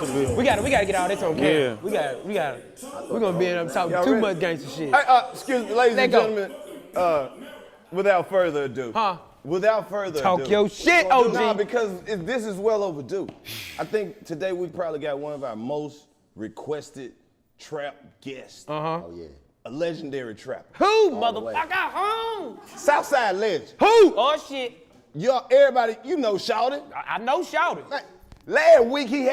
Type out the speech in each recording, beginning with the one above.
We gotta get all this on camera. Yeah. We're gonna be in up talking too much gangster shit. Excuse me, ladies and gentlemen. Without further ado. Without further ado. Talk your shit, OG. Nah, because this is well overdue. I think today we probably got one of our most requested trap guests. Oh, yeah. A legendary trapper. Who, motherfucker? Who? Southside legend. Who? Oh, shit. Y'all, everybody, you know Shawty. I know Shawty. Last week he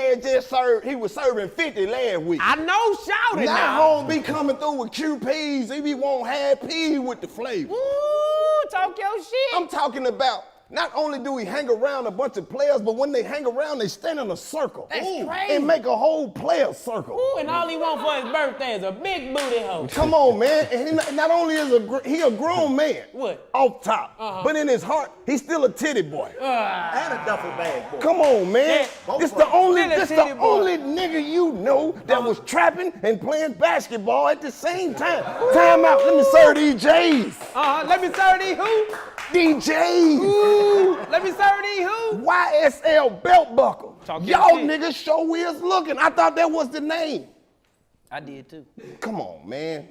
was serving 50 last week. I know Shawty now. Now home be coming through with QPs. He be want half peas with the flavor. Ooh, talk your shit. I'm talking about, not only do we hang around a bunch of players, but when they hang around, they stand in a circle. That's crazy. And make a whole player circle. Ooh, and all he want for his birthday is a big booty hoe. Come on, man. And he not only is he a grown man. What? Off top. But in his heart, he's still a titty boy. And a duffel bag boy. Come on, man. Yeah, This the only boy. nigga you know that was trapping and playing basketball at the same time. Time out. Let me serve these J's. Let me serve these who? DJs. Ooh, let me serve these who? YSL belt buckle. Talk your Y'all shit. niggas show is looking. I thought that was the name. I did too. Come on, man.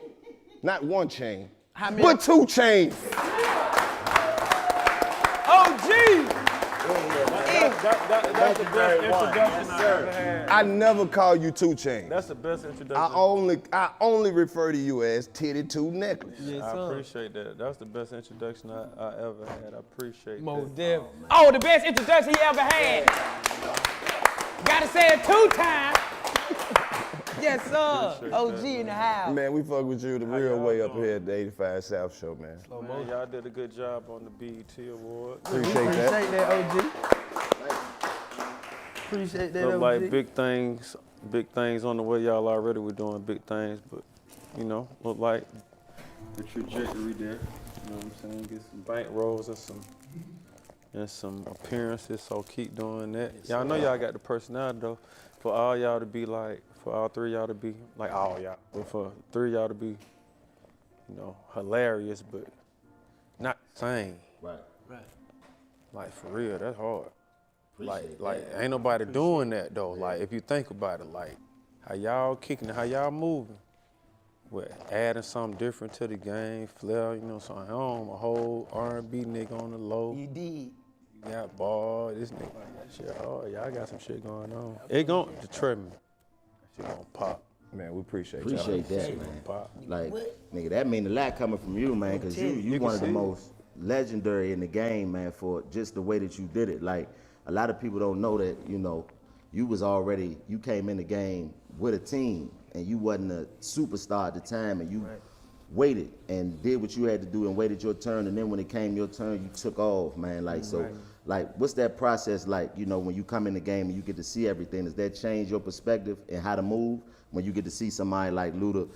Not one chain, How many? but 2 chains. OG! That's the best introduction I ever had. I never call you 2 chains. That's the best introduction. I only refer to you as Titty 2 Necklace. Yes, I sir. appreciate that. That's the best introduction I ever had. I appreciate Most that. Oh, the best introduction he ever had. Gotta say it 2 times. Yes, sir. OG in the house. Man, we fuck with you the real way up here at the 85 South Show, man. Man, y'all did a good job on the BET Award. Appreciate that. Appreciate that, OG. Appreciate that, Look OG. like big things on the way. Y'all already were doing big things, but look like the trajectory there. You know what I'm saying? Get some bank rolls and some appearances. So keep doing that. Y'all know y'all got the personality though. For all 3 y'all to be like all y'all, but for 3 y'all to be, hilarious, but not sane. Right. Like for real, that's hard. Like ain't nobody doing that though. Yeah. Like if you think about it, like how y'all kicking it, how y'all moving, with adding something different to the game, flair, so at home, a whole R&B nigga on the low. You did. You got ball, this nigga got shit. Oh, y'all got some shit going on. It gon' deter me. That shit gon' pop. Man, we appreciate that, man. Pop. Like, nigga, that mean a lot coming from you, man, because you one of the most legendary in the game, man, for just the way that you did it. Like, a lot of people don't know that, you came in the game with a team, and you wasn't a superstar at the time, and you waited and did what you had to do and waited your turn, and then when it came your turn, you took off, man. Like, like, what's that process like, when you come in the game and you get to see everything? Does that change your perspective and how to move when you get to see somebody like Luda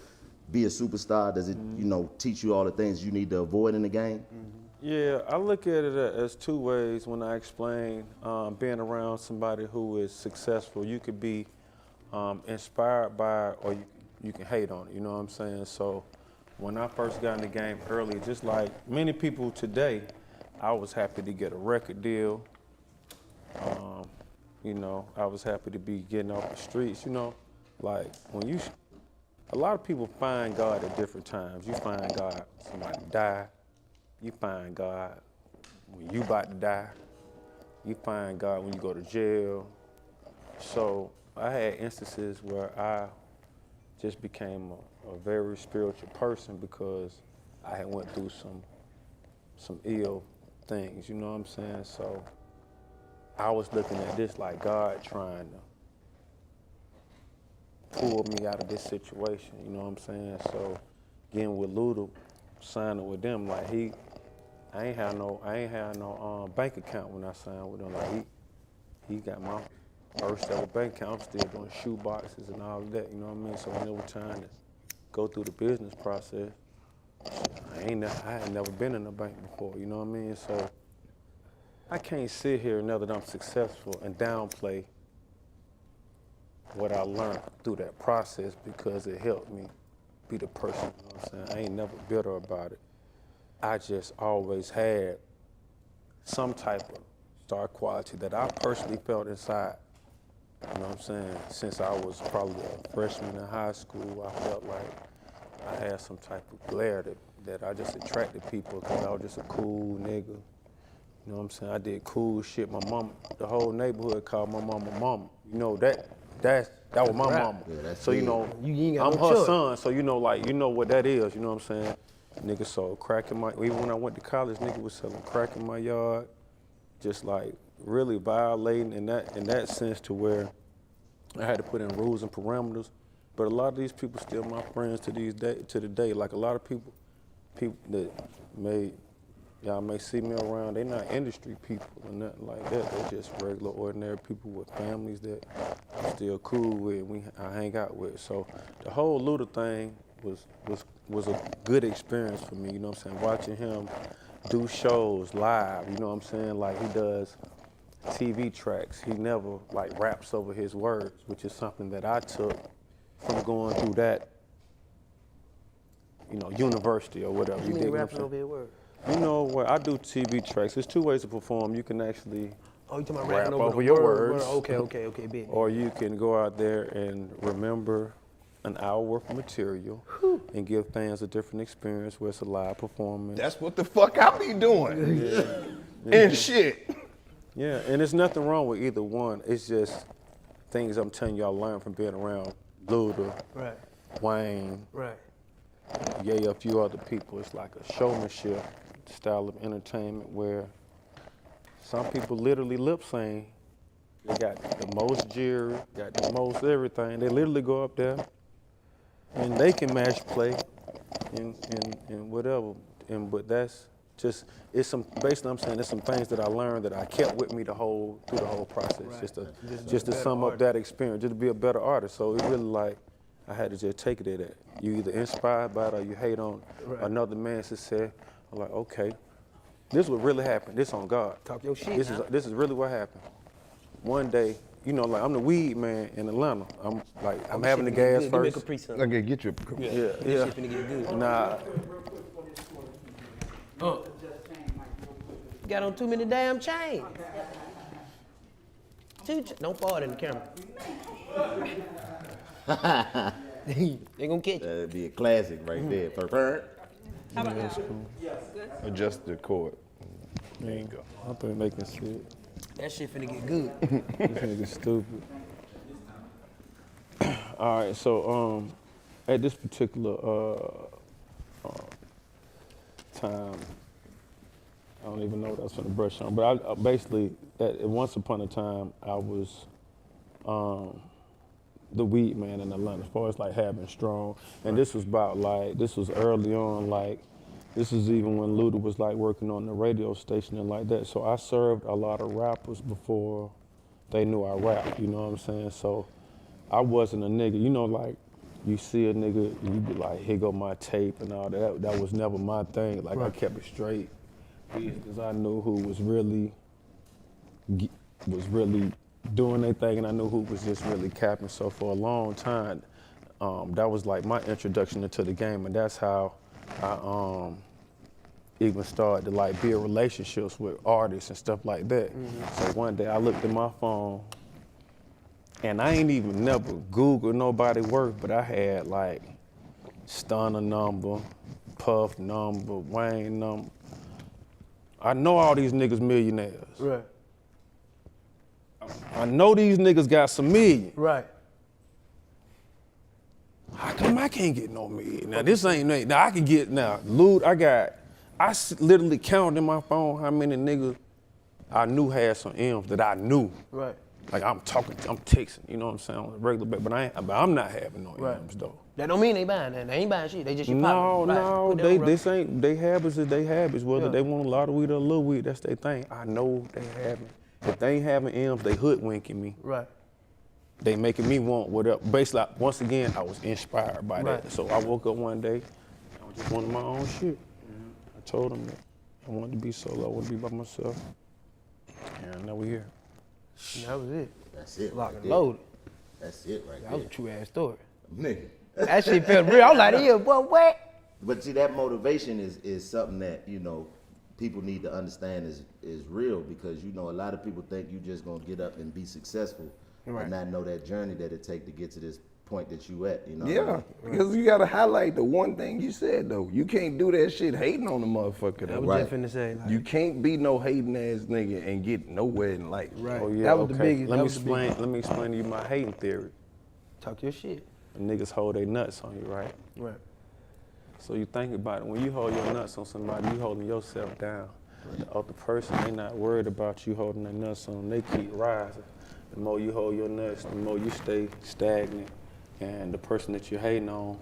be a superstar? Does it, teach you all the things you need to avoid in the game? Yeah, I look at it as 2 ways when I explain being around somebody who is successful. You could be inspired by it, or you can hate on it, you know what I'm saying? So when I first got in the game early, just like many people today, I was happy to get a record deal. I was happy to be getting off the streets, Like when a lot of people find God at different times. You find God, somebody die. You find God when you about to die. You find God when you go to jail. So I had instances where I just became a very spiritual person because I had went through some ill things, you know what I'm saying? So I was looking at this like God trying to pull me out of this situation, you know what I'm saying? So getting with Luda, signing with them, like I ain't had no bank account when I signed with him. Like he got my first ever bank account. I'm still doing shoe boxes and all of that, you know what I mean? So when it was time to go through the business process, I had never been in a bank before, you know what I mean? So I can't sit here now that I'm successful and downplay what I learned through that process because it helped me be the person, you know what I'm saying? I ain't never bitter about it. I just always had some type of star quality that I personally felt inside You know what I'm saying? Since I was probably a freshman in high school, I felt like I had some type of glare that I just attracted people because I was just a cool nigga. You know what I'm saying? I did cool shit. My mom, the whole neighborhood called my mama mama. You know, that was my mama. Yeah, so, you know, You ain't got I'm no her choice. son, so you know, like, you know what that is, you know what I'm saying? Nigga sold crack in my, even when I went to college, nigga was selling crack in my yard, just like really violating in that sense to where I had to put in rules and parameters. But a lot of these people still my friends to the day. Like a lot of people that y'all may see me around, they not industry people or nothing like that. They're just regular, ordinary people with families that I'm still cool with, I hang out with. So the whole Luda thing was a good experience for me, you know what I'm saying? Watching him do shows live, you know what I'm saying? Like he does TV tracks. He never like raps over his words, which is something that I took from going through that, you know, university or whatever. You mean dig what I'm rapping saying? over your word? You know what? I do TV tracks. There's two ways to perform. You can actually Oh, you talking about rap rapping over the your word, words. Okay, big. Or you can go out there and remember an hour worth of material and give fans a different experience where it's a live performance. That's what the fuck I be doing. And shit. Yeah, and there's nothing wrong with either one. It's just things I'm telling y'all learn from being around Luda, Right, Wayne, right. a few other people. It's like a showmanship style of entertainment where some people literally lip sync. They got the most jury, got the most everything. They literally go up there and they can match play and whatever. But that's just, it's some, basically I'm saying there's some things that I learned that I kept with me through the whole process, Right. just to sum up that experience, just to be a better artist. So it really like, I had to just take it at that. You either inspired by it or you hate on another man's success. I'm like, okay, this is what really happened. This on God. Talk your shit. This is really what happened. One day, you know, like I'm the weed man in Atlanta. I'm having the gas Give me a first. Capri Sun. Okay, get your. Yeah. This shit finna get good. Nah, Got on too many damn chains. Don't fall in the camera. They gonna catch you. That'd be a classic right there. Purr. that's cool. Adjust the cord. There you go. I thought making shit. That shit finna get good. This nigga stupid. All right, so at this particular time, I don't even know what I was gonna brush on, but I basically, once upon a time, I was the weed man in Atlanta, as far as like having strong. And this was about like, this was early on, like, this is even when Luda was like working on the radio station and like that. So I served a lot of rappers before they knew I rapped, you know what I'm saying? So I wasn't a nigga, you know, like you see a nigga, you be like, here go my tape and all that. That was never my thing. Like I kept it straight because I knew who was really doing their thing and I knew who was just really capping. So for a long time, that was like my introduction into the game, and that's how I even started to like build relationships with artists and stuff like that. So one day I looked at my phone and I ain't even never Googled nobody work, but I had like Stunner number, Puff number, Wayne number. I know all these niggas millionaires. Right. I know these niggas got some million. Right. How come I can't get no million? Now this ain't, now I can get, now Lud, I literally counted in my phone how many niggas I knew had some M's that I knew. Right. Like I'm texting, you know what I'm saying, on a regular basis, but I'm not having no Right. M's though. That don't mean they buying that. They ain't buying shit. They just your No, partner. no, Put that on this ain't, they habits is they habits, whether Yeah. they want a lot of weed or a little weed, that's their thing. I know they having. If they ain't having M's, they hoodwinking me. Right. They making me want whatever. Basically, once again, I was inspired by Right. that. So I woke up one day, I just wanted my own shit. I told them that I wanted to be solo, I wanted to be by myself. And now we here. That was it. That's it. Lock right and there. loaded. That's it right That was a there. true ass story. Nigga. That shit felt real. I was like, yeah, boy, what? But see, that motivation is something that, you know, people need to understand is real, because, you know, a lot of people think you just gonna get up and be successful and not know that journey that it take to get to this point that you at, you know? Yeah, because you gotta highlight the one thing you said though. You can't do that shit hating on the motherfucker though. I was just finna say, like, You can't be no hating ass nigga and get nowhere in life. right. Oh yeah, That was the biggest. Let that me was the explain. biggest. Let me explain to you my hating theory. Talk your shit. Niggas hold their nuts on you, right? Right. So you think about it. When you hold your nuts on somebody, you holding yourself down. The other person, they not worried about you holding their nuts on them. They keep rising. The more you hold your nuts, the more you stay stagnant. And the person that you're hating on,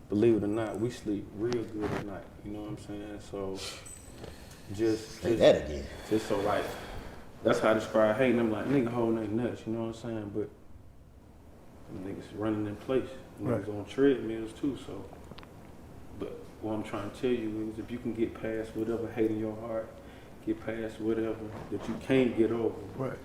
believe it or not, we sleep real good at night. You know what I'm saying? So Say that again. just so like, that's how I describe hating. I'm like, nigga holding their nuts, you know what I'm saying? But them niggas running in place. Niggas on treadmills too, so. But what I'm trying to tell you is if you can get past whatever hate in your heart, get past whatever that you can't get over. Right.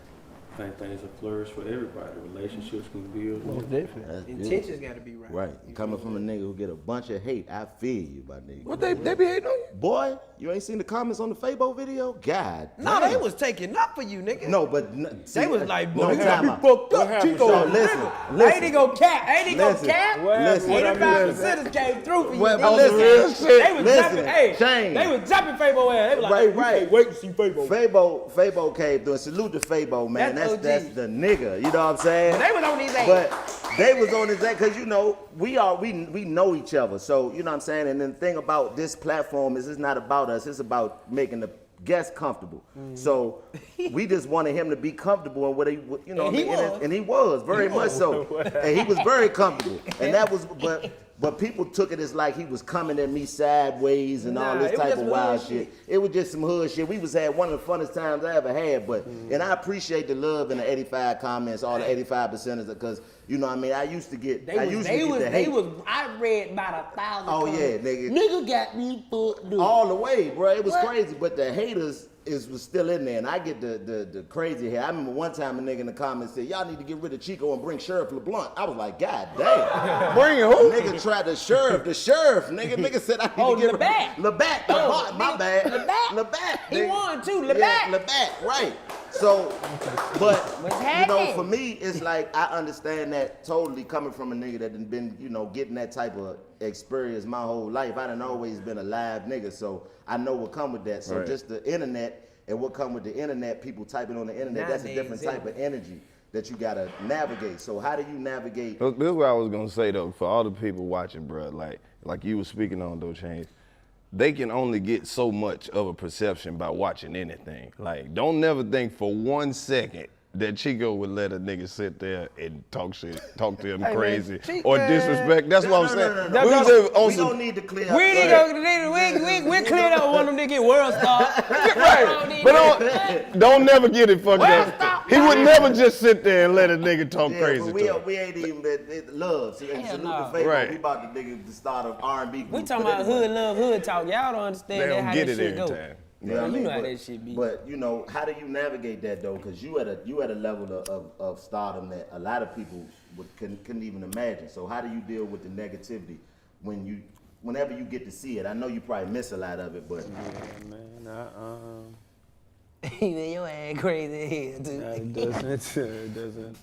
I think things will flourish for everybody. Relationships can build. Most definitely. That's Intentions got to be right. Right. Coming from a nigga who get a bunch of hate, I feel you, my nigga. What they be hating on you? Boy, you ain't seen the comments on the Fabo video? God No, damn. they was taking up for you, nigga. No, but They was like, no boy, time you out. fucked up, Chico. So listen, Ain't he gonna cap? Ain't he gonna Listen. cap? Listen. 85% came through for you. Well, nigga. but listen, real shit. They was Listen, jumping, hey, Chainz. they was jumping Fabo ass. They was like, Right, hey, we right. can't wait to see Fabo. Fabo came through and salute to Fabo, man. That's That's OG. the nigga, you know what I'm saying? They was on his ass. But they was on his ass because you know we know each other, so you know what I'm saying. And then the thing about this platform is it's not about us; it's about making the guest comfortable. So we just wanted him to be comfortable in what he, you know, And he was. and he was very much so, and he was very comfortable. And that was, but people took it as like he was coming at me sideways and all Nah, this it was type just of some wild hood shit. It was just some hood shit. We had one of the funnest times I ever had, but and I appreciate the love in the 85 comments, all the 85%ers, because you know what I mean. I used to get the hate. I read about 1,000. Oh yeah, nigga. Nigga got me fucked up. All the way, bro. It was crazy, but the haters was still in there, and I get the crazy hair. I remember one time a nigga in the comments said, "Y'all need to get rid of Chico and bring Sheriff LeBlunt." I was like, God damn. Bring who? Nigga tried the sheriff, nigga said I need to get rid of LeBac. My bad. LeBac. He won too, Yeah, LeBac. LeBac, right. So, but What's you know, happening? for me, it's like I understand that totally coming from a nigga that done been, you know, getting that type of experience my whole life. I done always been a live nigga, so I know what come with that. So Right. just the internet and what come with the internet, people typing on the internet, that's a Nowadays, different type of energy that you gotta navigate. So how do you navigate? This is what I was gonna say though, for all the people watching, bro. Like you were speaking on though, Chainz. They can only get so much of a perception by watching anything. Like, don't never think for 1 second that Chico would let a nigga sit there and talk to him man, crazy Chico- or disrespect. That's what I'm saying. No. We was just on We some- don't need to clear up. We cleared up one of them nigga world star. Right, but don't never get it fucked up. He would never just sit there and let a nigga talk Yeah, crazy but to him. we ain't even love. See, Hell salute no. the Fabo. Right. We about to nigga to start an R&B group. We talking about hood love, hood talk. Y'all don't understand They that don't how get that it shit every go. time. You know what I You mean? know how that shit be. But you know, how do you navigate that though? Because you at a level of stardom that a lot of people couldn't even imagine. So how do you deal with the negativity whenever you get to see it? I know you probably miss a lot of it, but Yeah, man. Man, your ass crazy here, dude. It doesn't.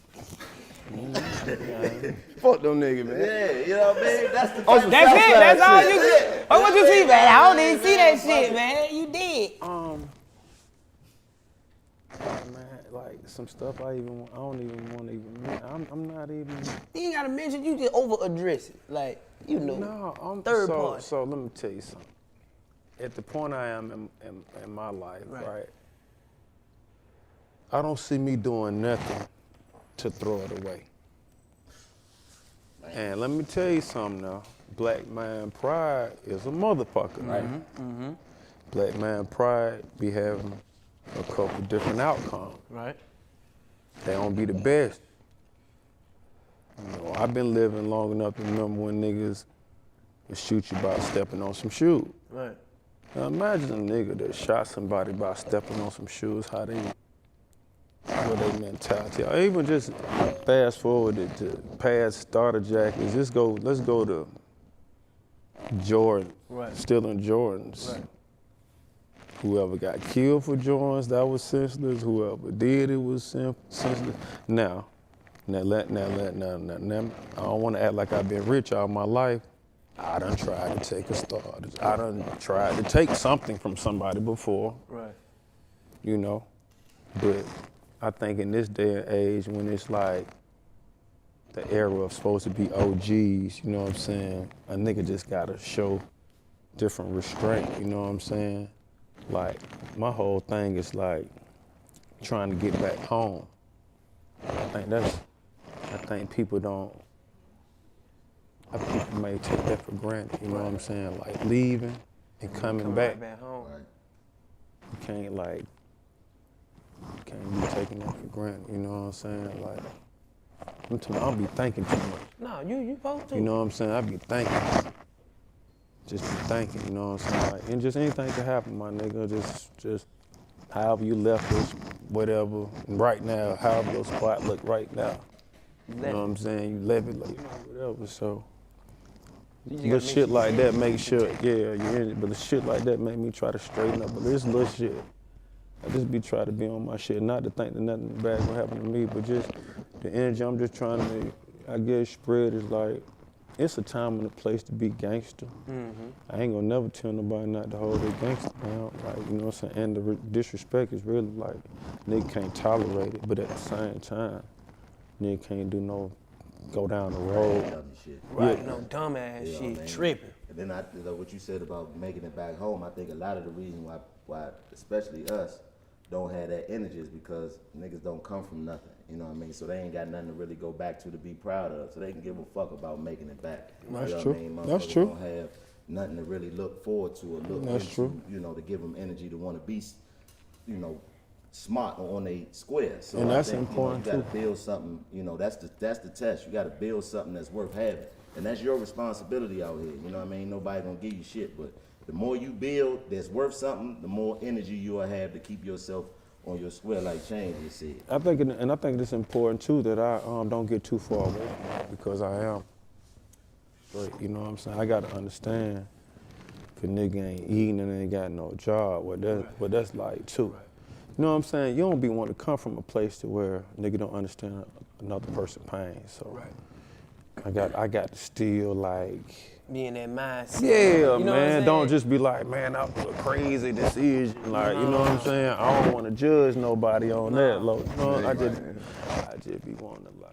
Fuck them niggas, man. yeah, you know what I mean? That's the Oh, That's it. That's all shit. you get. Oh, what you see, man? I don't even see that shit, man. You did. Man, like some stuff I don't even want to even. I'm not even. You ain't gotta mention. You just over address it, like you know. No, I'm third so, party. So let me tell you something. At the point I am in my life, right? I don't see me doing nothing to throw it away. And let me tell you something now. Black man pride is a motherfucker, right? Black man pride be having a couple different outcomes. Right. They don't be the best. You know, I've been living long enough to remember when niggas would shoot you by stepping on some shoes. Right. Now imagine a nigga that shot somebody by stepping on some shoes, what they mentality. Or even just fast forward to past starter jackets. Let's go to Jordan, Right. stealing Jordans. Right. Whoever got killed for Jordans, that was senseless. Whoever did it was senseless. Now, Now, I don't want to act like I've been rich all my life. I done tried to take a start. I done tried to take something from somebody before. Right. You know, but I think in this day and age when it's like the era of supposed to be OGs, you know what I'm saying? A nigga just gotta show different restraint, you know what I'm saying? Like, my whole thing is like trying to get back home. I think people may take that for granted, you know what I'm saying? Like leaving and coming back. Back home. You can't be taking that for granted, you know what I'm saying? Like, I'll be thinking too much. No, you supposed to. You know what I'm saying? I be thinking. Just be thinking, you know what I'm saying? Like, and just anything can happen, my nigga. Just however you left this, whatever. And right now, however your spot look right now. You know what I'm saying? You left it, like, you know, whatever. So, little shit like that make sure, yeah, you're in it. But the shit like that make me try to straighten up. But this little shit, I just be trying to be on my shit. Not to think that nothing bad gonna happen to me, but just the energy I'm just trying to, I guess, spread is like, it's a time and a place to be gangster. I ain't gonna never tell nobody not to hold their gangster down. Like, you know what I'm saying? And the disrespect is really like, nigga can't tolerate it, but at the same time, nigga can't do no, go down the road. Right, Yeah. no dumbass shit, man. tripping. And then what you said about making it back home, I think a lot of the reason why especially us, don't have that energy is because niggas don't come from nothing. You know what I mean? So they ain't got nothing to really go back to be proud of. So they can give a fuck about making it back. That's you know true. What I mean? That's Motherfuckers true. Don't have nothing to really look forward to or look That's into, true. you know, to give them energy to want to be, you know, smart on a square. So And I that's think, important, you know, you gotta too. build something, you know, that's the test. You gotta build something that's worth having. And that's your responsibility out here. You know what I mean? Nobody gonna give you shit, but the more you build that's worth something, the more energy you'll have to keep yourself on your square, like Chainz just said. I think it's important too that I don't get too far away from it because I am straight, you know what I'm saying? I gotta understand if a nigga ain't eating and ain't got no job, what that's like too. You know what I'm saying? You don't be wanting to come from a place to where a nigga don't understand another person's pain. So I got to still like, Be in that mindset. yeah, You know what I'm man. saying? Don't just be like, man, that was a crazy decision. Like, you know what I'm saying? I don't want to judge nobody on that. Low. You know, I just be wanting to like,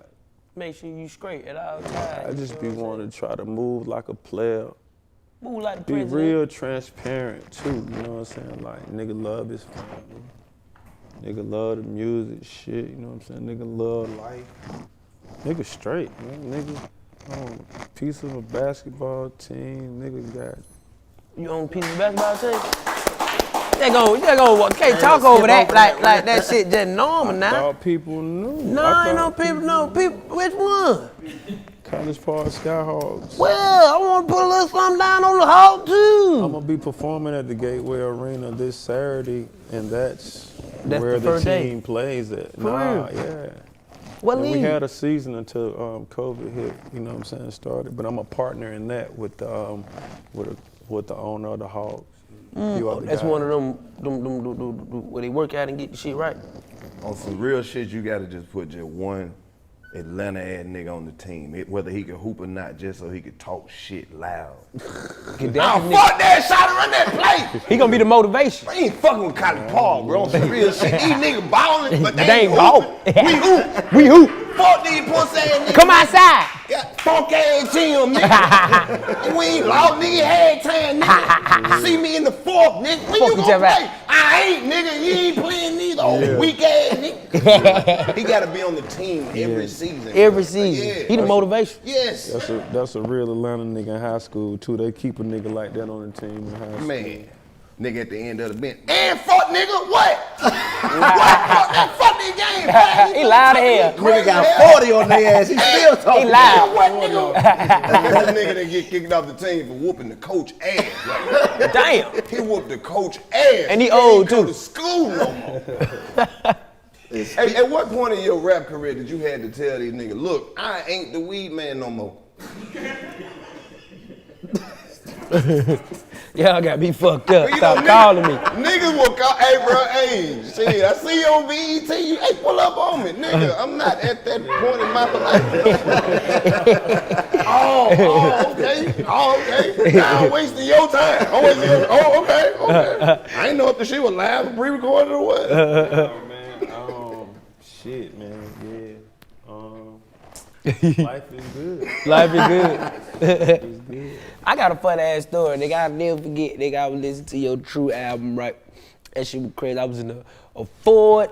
Make sure you straight at all times. I just be wanting to try to move like a player. Move like the Be president. real transparent too. You know what I'm saying? Like, nigga love his family. Nigga love the music, shit. You know what I'm saying? Nigga love life. Nigga straight, man. Nigga. Piece of a basketball team, nigga got. You own a piece of basketball team? They go, can't talk over that like that shit just normal now. Thought people knew. No, ain't no people, which one? College Park Skyhawks. Well, I want to put a little something down on the hall too. I'm gonna be performing at the Gateway Arena this Saturday, and that's That's where the the first day? team plays at. For real? Yeah. What And league? we had a season until COVID hit, you know what I'm saying, started. But I'm a partner in that with the owner of the Hawks. That's one of them where they work out and get the shit right. On some real shit, you gotta just put just one Atlanta ass nigga on the team, whether he could hoop or not, just so he could talk shit loud. Fuck that shot, run that play. He gonna be the motivation. I ain't fucking with College Park, bro. On some real shit. These niggas balling, but They ain't hooping. We hoop. Fuck these pussy ass niggas. Come outside. Got funk ass team, nigga. We ain't lost, nigga. Had time, nigga. See me in the fourth, nigga. When Fuck you each gonna other play? I ain't, nigga. You ain't playing neither. Oh, weak ass nigga. He gotta be on the team every season. Every season. Yeah. He the motivation. Yes. That's a real Atlanta nigga in high school too. They keep a nigga like that on the team in high school. Man. Nigga at the end of the bench. And fuck, nigga, what? What? Fuck this game. He loud as hell. Nigga got 40 on their ass, he still talking. He loud. What, nigga? That nigga that get kicked off the team for whooping the coach ass. Like, Damn. he whooped the coach ass. And he He old, ain't go too. to school no more. Hey, at what point in your rap career did you have to tell these niggas, look, I ain't the weed man no more? Y'all got me fucked up. You Stop know, calling me. Niggas will call, hey, bro, hey, shit, I see you on BET. Hey, pull up on me, nigga. I'm not at that point in my life. Oh, okay. Now I'm wasting your time. Okay. I didn't know if the shit was live or pre-recorded or what. Oh, man. Shit, man. Yeah. Life is good. Life is good. I got a fun ass story, nigga. I'll never forget, nigga. I was listening to your True album, right? That shit was crazy. I was in a Ford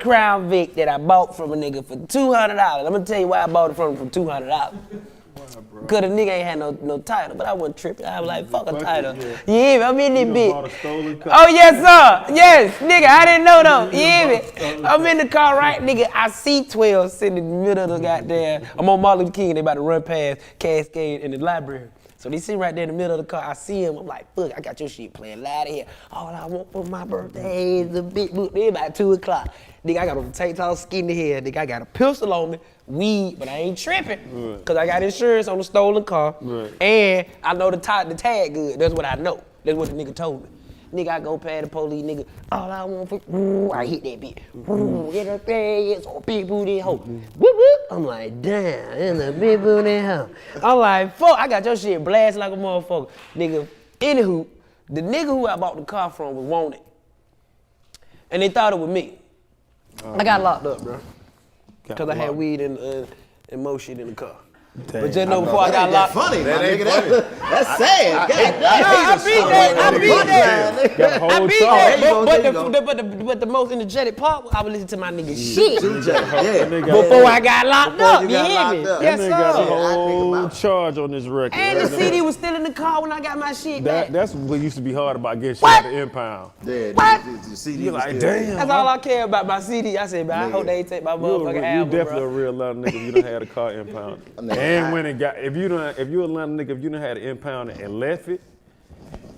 Crown Vic that I bought from a nigga for $200. I'm gonna tell you why I bought it from him for $200. Cause the nigga ain't had no title, but I wasn't tripping. I was like, fuck a title. Yeah, I'm in this bitch. Oh yes, sir. Yes, nigga, I didn't know though. You hear me? I'm in the car, right, nigga. I see 12 sitting in the middle of the goddamn. I'm on Martin Luther King. They about to run past Cascade in the library. So they sit right there in the middle of the car. I see him. I'm like, fuck, I got your shit playing loud in here. All I want for my birthday is a big book. It's about 2 o'clock. Nigga, I got a tank top skinny head. Nigga, I got a pistol on me, weed, but I ain't tripping. Right. Cause I got insurance on the stolen car. Right. And I know the tag good. That's what I know. That's what the nigga told me. Nigga, I go past the police, nigga. All I want for, I hit that bitch. Get her thing, so big booty hoe. Whoop whoop. I'm like, damn, it's a big booty hoe. I'm like, fuck, I got your shit blasted like a motherfucker. Nigga, anywho, the nigga who I bought the car from was wanted. And they thought it was me. I got locked up, bro. Cause I had weed and more shit in the car. Dang. But just know before I got locked. Funny, that ain't funny. That's sad. I beat that. But the most energetic part, I would listen to my nigga shit. Before I got locked up. You hear me? Yes, sir. Got a whole charge on this record. And the CD was still in the car when I got my shit back. That's what used to be hard about getting shit at the impound. What? You're like, damn. That's all I care about my CD. I said, man, I hope they ain't take my motherfucking album, You definitely a real Atlanta nigga if you done had a car impounded. And when it got, if you Atlanta nigga, if you done had it impounded and left it,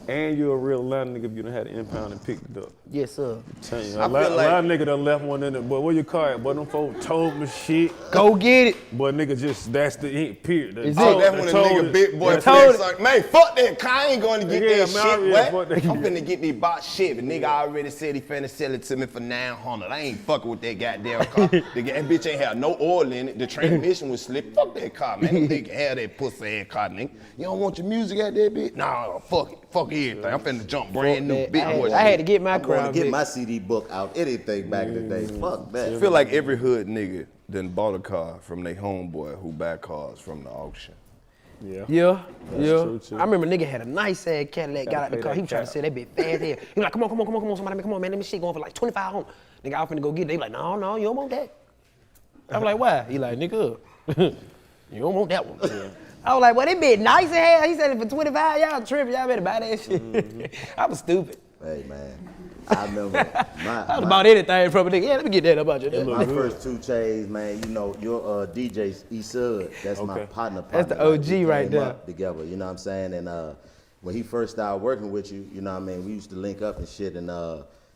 and you're a real Atlanta nigga if you done had it impounded and picked it up. Yes, sir. A lot of nigga done left one in it. Boy, where your car at? Boy, them folks told me shit. Go get it. Boy, nigga just, that's the ink, period. That's when a nigga big boy flex like, man, fuck that car, I ain't going to get that shit, what? I'm finna get this box shit, but nigga already said he finna sell it to me for $900. I ain't fucking with that goddamn car. That bitch ain't have no oil in it. The transmission was slipped. Fuck that car, man. Them nigga have that pussy ass car, nigga. You don't want your music out there, bitch? Nah, fuck it. Fuck everything. I'm finna jump brand new big boy. I had to get my crown. I'm gonna get my CD book out. Anything back in the day. Fuck that. I feel like every hood nigga done bought a car from their homeboy who buy cars from the auction. Yeah. True, I remember a nigga had a nice ass Cadillac, got out the car. He was trying to sell that bitch fast here. He was like, come on, somebody, come on, man. Let me shit going for like $2,500. Nigga, I was finna go get it. They like, no, you don't want that. I was like, why? He like, nigga, you don't want that one. I was like, well, that bitch nice as hell. He said it for $25. Y'all tripping. Y'all better buy that shit. I was stupid. Hey, man. I remember I was about anything from a nigga. Yeah, let me get that about you. My first 2 chains, man, you know, your DJ E-Sud, that's my partner. That's the OG right there. Together, you know what I'm saying? And when he first started working with you, you know what I mean, we used to link up and shit, and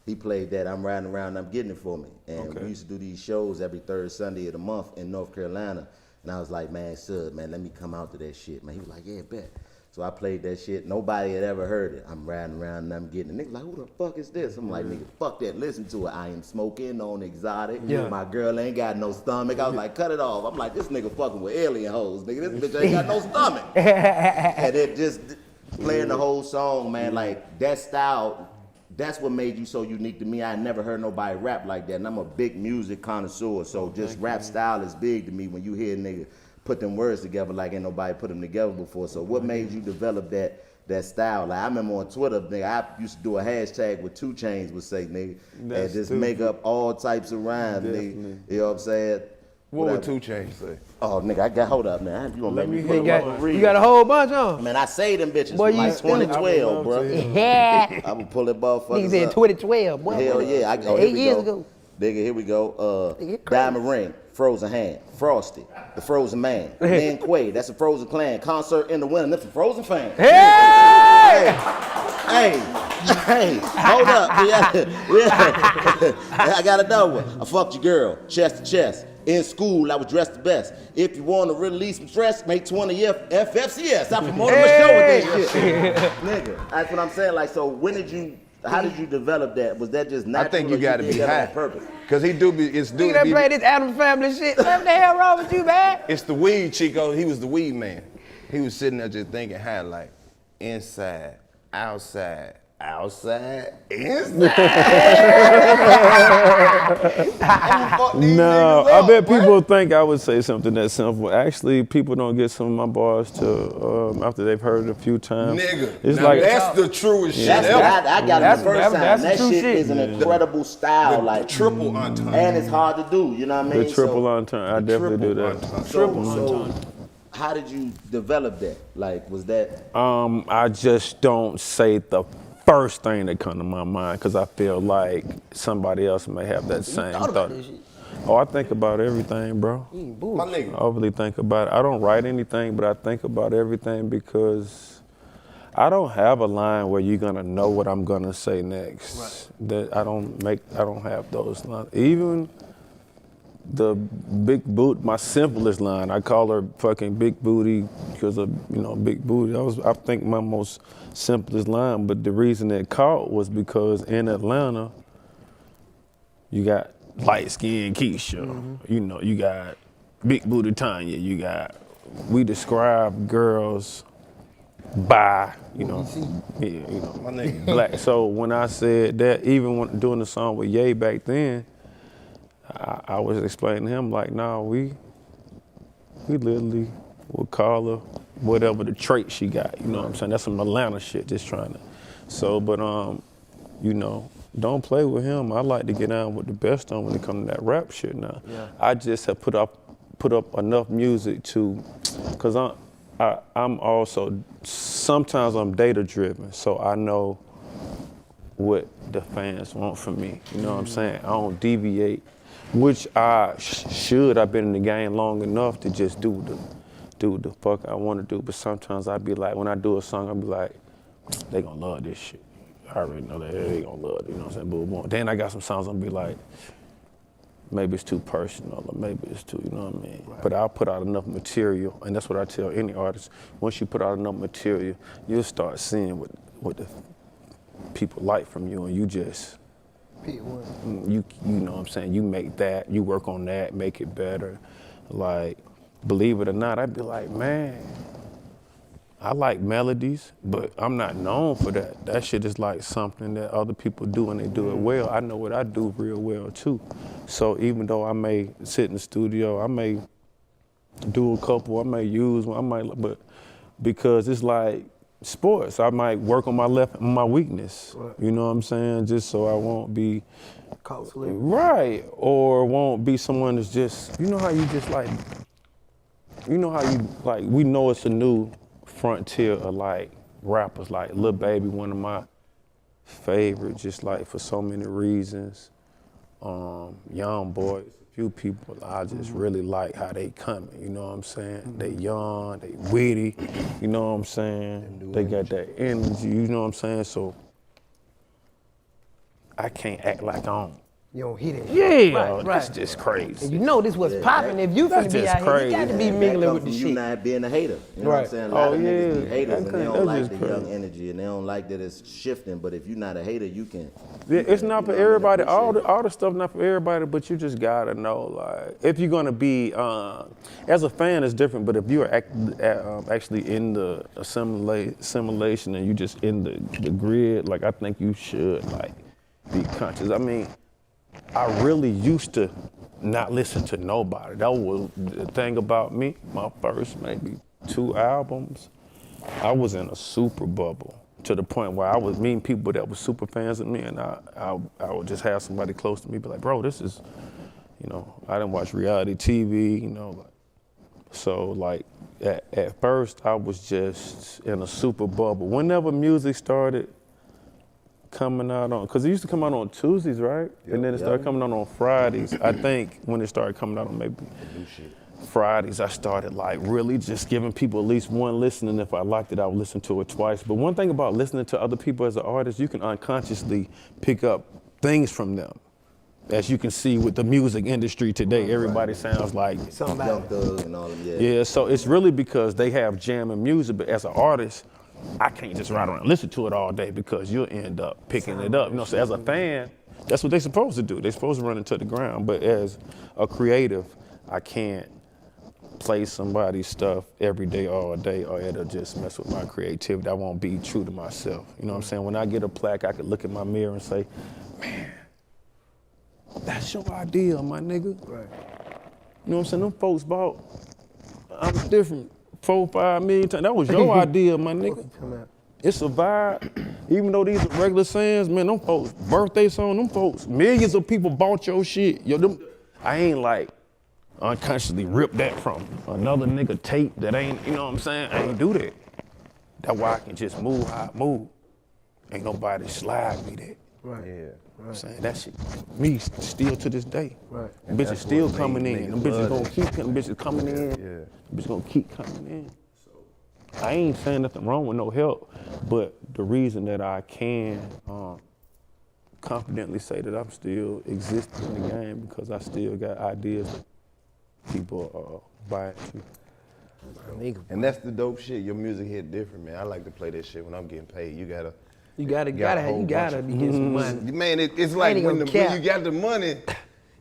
he played that I'm Riding Around, I'm Getting It For Me. And we used to do these shows every third Sunday of the month in North Carolina. And I was like, man, Sud, man, let me come out to that shit, man. He was like, yeah, bet. So I played that shit. Nobody had ever heard it. I'm riding around and I'm getting it. Niggas like, who the fuck is this? I'm like, nigga, fuck that. Listen to it. I am smoking on exotic. Yeah. My girl ain't got no stomach. I was like, cut it off. I'm like, this nigga fucking with alien hoes. Nigga, this bitch ain't got no stomach. And it just playing the whole song, man, like that style, that's what made you so unique to me. I never heard nobody rap like that. And I'm a big music connoisseur. So just rap style is big to me when you hear a nigga put them words together like ain't nobody put them together before. So what made you develop that style? Like I remember on Twitter, nigga, I used to do a hashtag with 2 Chainz would say, nigga, and just make up all types of rhymes, nigga. You know what I'm saying? What would 2 Chainz say? Oh, nigga, hold up, man. You gonna let me you got a whole bunch on. Man, I say them bitches from like 2012, bro. Yeah. I'm gonna pull that motherfucker. Nigga said 2012, boy. Hell yeah. 8 years ago. Nigga, here we go. Diamond Ring, Frozen Hand, Frosty, The Frozen Man, Man Quaid, that's a Frozen Clan, Concert in the Winter, that's a Frozen Fan. Hey! Hey, hold up. Yeah. I got another one. I fucked your girl, chest to chest. In school, I was dressed the best. If you want to release some stress, make 20 FFCS. I promoted my show with that shit. Nigga, that's what I'm saying. Like, so how did you develop that? Was that just natural? I think you got to be high. On purpose? Cause it's Nigga that play this Addams Family shit. What the hell wrong with you, man? It's the weed, Chico. He was the weed man. He was sitting there just thinking high, like inside, outside, inside. No, I bet people think I would say something that simple. Actually, people don't get some of my bars till after they've heard it a few times. Nigga, it's now like that's the truest shit ever. I got it the first time. That true shit is an incredible style, like triple entendre. and it's hard to do. You know what I mean? the triple entendre. I definitely do that. So how did you develop that? Like, was that? I just don't say the first thing that come to my mind because I feel like somebody else may have that same thought. Oh, I think about everything, bro. My nigga. I overly think about it. I don't write anything, but I think about everything because I don't have a line where you're gonna know what I'm gonna say next. Right. That I don't have those lines. Even the big boot, my simplest line, I call her fucking big booty because of, big booty. I think my most simplest line, but the reason it caught was because in Atlanta, you got light skinned Keisha, you got big booty Tanya, we describe girls by, my nigga. black. So when I said that, even when doing the song with Ye back then, I was explaining to him like, nah, we literally would call her whatever the trait she got. You know what I'm saying? That's some Atlanta shit, just trying to. So, but don't play with him. I like to get down with the best on when it comes to that rap shit now. Yeah. I just have put up enough music to, cause I'm also, sometimes I'm data driven, so I know what the fans want from me. You know what I'm saying? I don't deviate. Which I should. I've been in the game long enough to just do the fuck I want to do. But sometimes I be like, when I do a song, I be like, they gonna love this shit. I already know that they gonna love it. You know what I'm saying? Boom, boom. Then I got some songs I'm be like, maybe it's too personal, or maybe it's too, you know what I mean? Right. But I'll put out enough material, and that's what I tell any artist. Once you put out enough material, you'll start seeing what the people like from you, and you just. You know what I'm saying? You make that, you work on that, make it better. Like, believe it or not, I'd be like, man, I like melodies, but I'm not known for that. That shit is like something that other people do and they do it well. I know what I do real well too. So even though I may sit in the studio, I may do a couple, I may use one, but because it's like, sports, I might work on my weakness. Right. You know what I'm saying? Just so I won't be costly. Right. Or won't be someone that's just, you know how you just like, we know it's a new frontier of like rappers, like Lil Baby, one of my favorites, just like for so many reasons. Young Boy, a few people I just really like how they coming, you know what I'm saying? They young, they witty, you know what I'm saying? They got that energy, you know what I'm saying? So I can't act like I don't. You don't hit it. Yeah, right. That's just crazy. And you know this was popping. If you finna be out here, you got to be mingling with the shit. You not being a hater. You know what I'm saying? A lot of niggas be haters and they don't like the young energy and they don't like that it's shifting. But if you're not a hater, you can. Yeah, it's not for everybody. All the stuff not for everybody, but you just gotta know, like, if you're gonna be, as a fan, it's different. But if you're actually in the assimilation and you just in the grid, like, I think you should like be conscious. I mean, I really used to not listen to nobody. That was the thing about me. My first maybe 2 albums, I was in a super bubble to the point where I was meeting people that were super fans of me, and I would just have somebody close to me be like, bro, this is, I didn't watch reality TV, So like at first I was just in a super bubble. Whenever music started coming out on, because it used to come out on Tuesdays, right? Yep, and then it started coming out on Fridays. I think when it started coming out on maybe Fridays, I started like really just giving people at least one listen, and if I liked it, I would listen to it twice. But one thing about listening to other people as an artist, you can unconsciously pick up things from them. as you can see with the music industry today, everybody sounds like Somebody. Young Thug and all them, yeah, so it's really because they have jamming music, but as an artist, I can't just ride around and listen to it all day because you'll end up picking it up. You know, so as a fan, that's what they're supposed to do. They're supposed to run it to the ground, but as a creative, I can't play somebody's stuff every day, all day, or it'll just mess with my creativity. I won't be true to myself. You know what I'm saying? When I get a plaque, I can look in my mirror and say, man, that's your idea, my nigga. Right. You know what I'm saying? Them folks bought, I'm different, 4, 5 million times. That was your idea, my nigga. It's a vibe. Even though these are regular sayings, man, them folks, birthday song, them folks, millions of people bought your shit. Yo, them, I ain't like unconsciously ripped that from another nigga tape that ain't, you know what I'm saying? I ain't do that. That's why I can just move how I move. Ain't nobody slide me that. Right. Yeah. I'm saying that shit, me still to this day. Right. Them bitches still what coming made in. Them niggas bitches love gonna that keep coming. Bitches coming in. Yeah. Them bitches gonna keep coming in. I ain't saying nothing wrong with no help, but the reason that I can confidently say that I'm still existing in the game because I still got ideas that people buy into. And that's the dope shit. Your music hit different, man. I like to play that shit when I'm getting paid. You gotta You gotta be getting some money. Man, it's like ain't when gonna when cap. you got the money,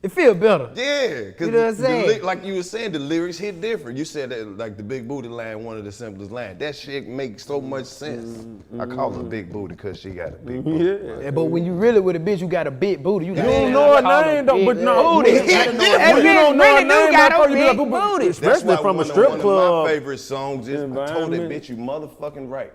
It feel better. yeah. Cause You know what I'm saying? like you were saying, the lyrics hit different. You said that like the big booty line, one of the simplest lines. That shit makes so much sense. I call her big booty because she got a big booty. Yeah, but when you really with a bitch, you got a big booty. You don't know her name though, but no, booty. you That don't know her really do name, got motherfucker, a you be like, big booty. That's especially why from a one strip of club. my favorite songs is I told that environment. bitch you motherfucking right.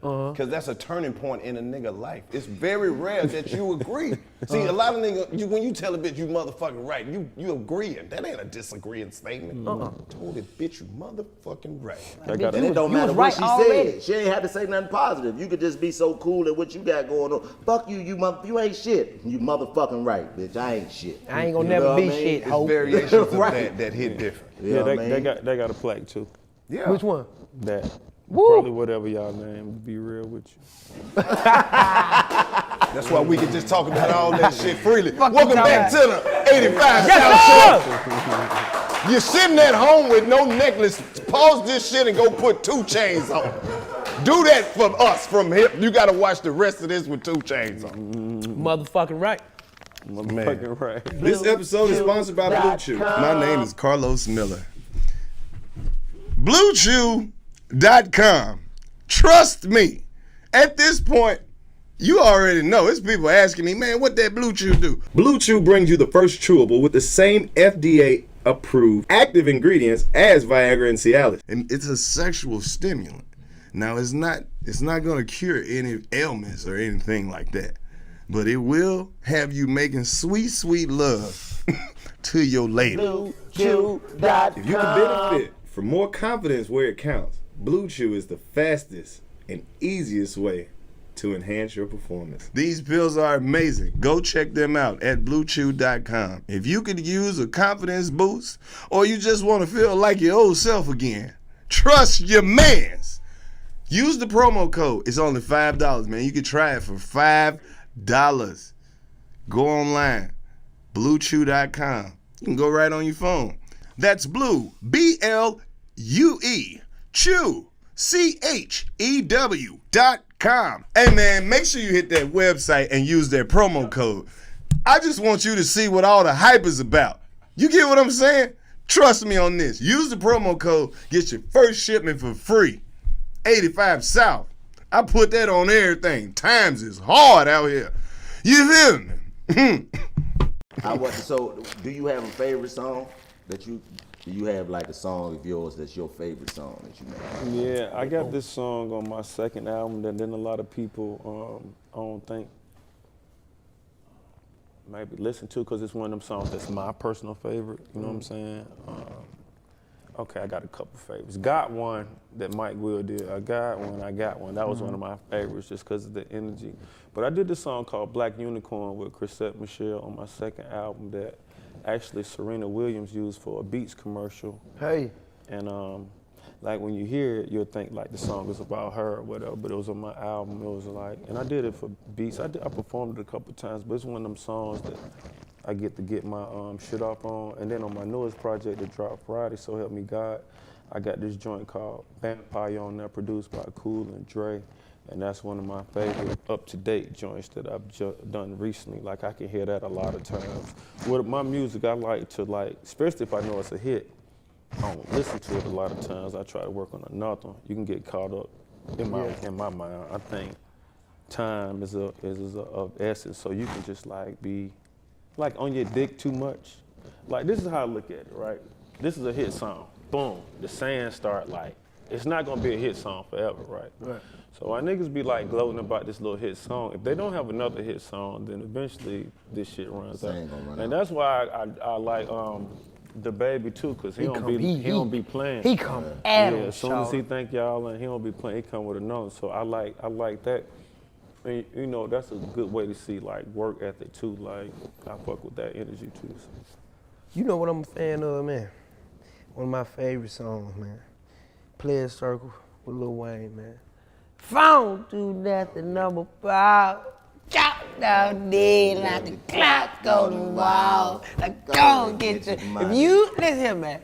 Cause that's a turning point in a nigga life. It's very rare that you agree. See, a lot of niggas, when you tell a bitch you motherfucking right, you agreeing. That ain't a disagreeing statement. Told that bitch you motherfucking right. I got And it don't You matter was what right she already. said. She ain't had to say nothing positive. You could just be so cool at what you got going on. Fuck you, you ain't shit. You motherfucking right, bitch. I ain't shit. I ain't gonna You know never what be I mean? shit, It's ho. variations of Right. that hit different. You Yeah, know what I mean? they got a plaque too. Yeah. Which one? That Woo. probably whatever y'all name to be real with you. That's why we can just talk about all that shit freely. Fuck you Welcome talking back to the 85 Yes, South Show. You're sitting at home with no necklace. Pause this shit and go put 2 chains on. Do that for us from here. You gotta watch the rest of this with 2 chains on. Motherfucking right. Motherfucking right. This episode is sponsored by Blue Chew. My name is Karlous Miller. BlueChew.com. Trust me. At this point, you already know. It's people asking me, man, what that Blue Chew do? Blue Chew brings you the first chewable with the same FDA-approved active ingredients as Viagra and Cialis. And it's a sexual stimulant. Now, it's not gonna cure any ailments or anything like that. But it will have you making sweet, sweet love to your lady. BlueChew.com. If you can benefit from more confidence where it counts, Blue Chew is the fastest and easiest way to enhance your performance. These pills are amazing. Go check them out at BlueChew.com. If you could use a confidence boost or you just want to feel like your old self again, trust your mans. Use the promo code. It's only $5, man. You can try it for $5. Go online, BlueChew.com. You can go right on your phone. That's Blue, B-L-U-E, Chew, CHEW.com. Hey man, make sure you hit that website and use that promo code. I just want you to see what all the hype is about. You get what I'm saying? Trust me on this. Use the promo code, get your first shipment for free. 85 South. I put that on everything. Times is hard out here. You feel me? So, do you have a favorite song do you have like a song of yours that's your favorite song that you made? Yeah, I got this song on my second album that then a lot of people I don't think maybe listen to because it's one of them songs that's my personal favorite. You know what I'm saying? Okay, I got a couple favorites. Got One that Mike Will did. I got one. That was one of my favorites just because of the energy. But I did this song called Black Unicorn with Chrisette Michelle on my second album that actually Serena Williams used for a Beats commercial. Hey. And like when you hear it, you'll think like the song is about her or whatever, but it was on my album. It was like, and I did it for Beats. I performed it a couple times, but it's one of them songs that I get to get my shit off on. And then on my newest project that dropped Friday, So Help Me God, I got this joint called Vampire on there, produced by Cool and Dre. And that's one of my favorite up-to-date joints that I've done recently. Like, I can hear that a lot of times. With my music, I like to, like, especially if I know it's a hit, I don't listen to it a lot of times. I try to work on another one. You can get caught up in my mind. I think time is of essence, so you can just, like, be, like, on your dick too much. Like, this is how I look at it, right? This is a hit song. Boom, the saying start, like, it's not gonna be a hit song forever, right? Right. So our niggas be like gloating about this little hit song. If they don't have another hit song, then eventually this shit runs out. And that's why I like the baby too, cause he don't be playing. He come at him. As soon as he think y'all and he don't be playing, he come with a note. So I like that. And, you know, that's a good way to see like work ethic too. Like I fuck with that energy too. So. You know what I'm a fan of, man? One of my favorite songs, man. Player Circle with Lil Wayne, man. Phone do nothing, number 5. Chop down dead like the clock on the wall. Like, go get your. If you, listen here, man.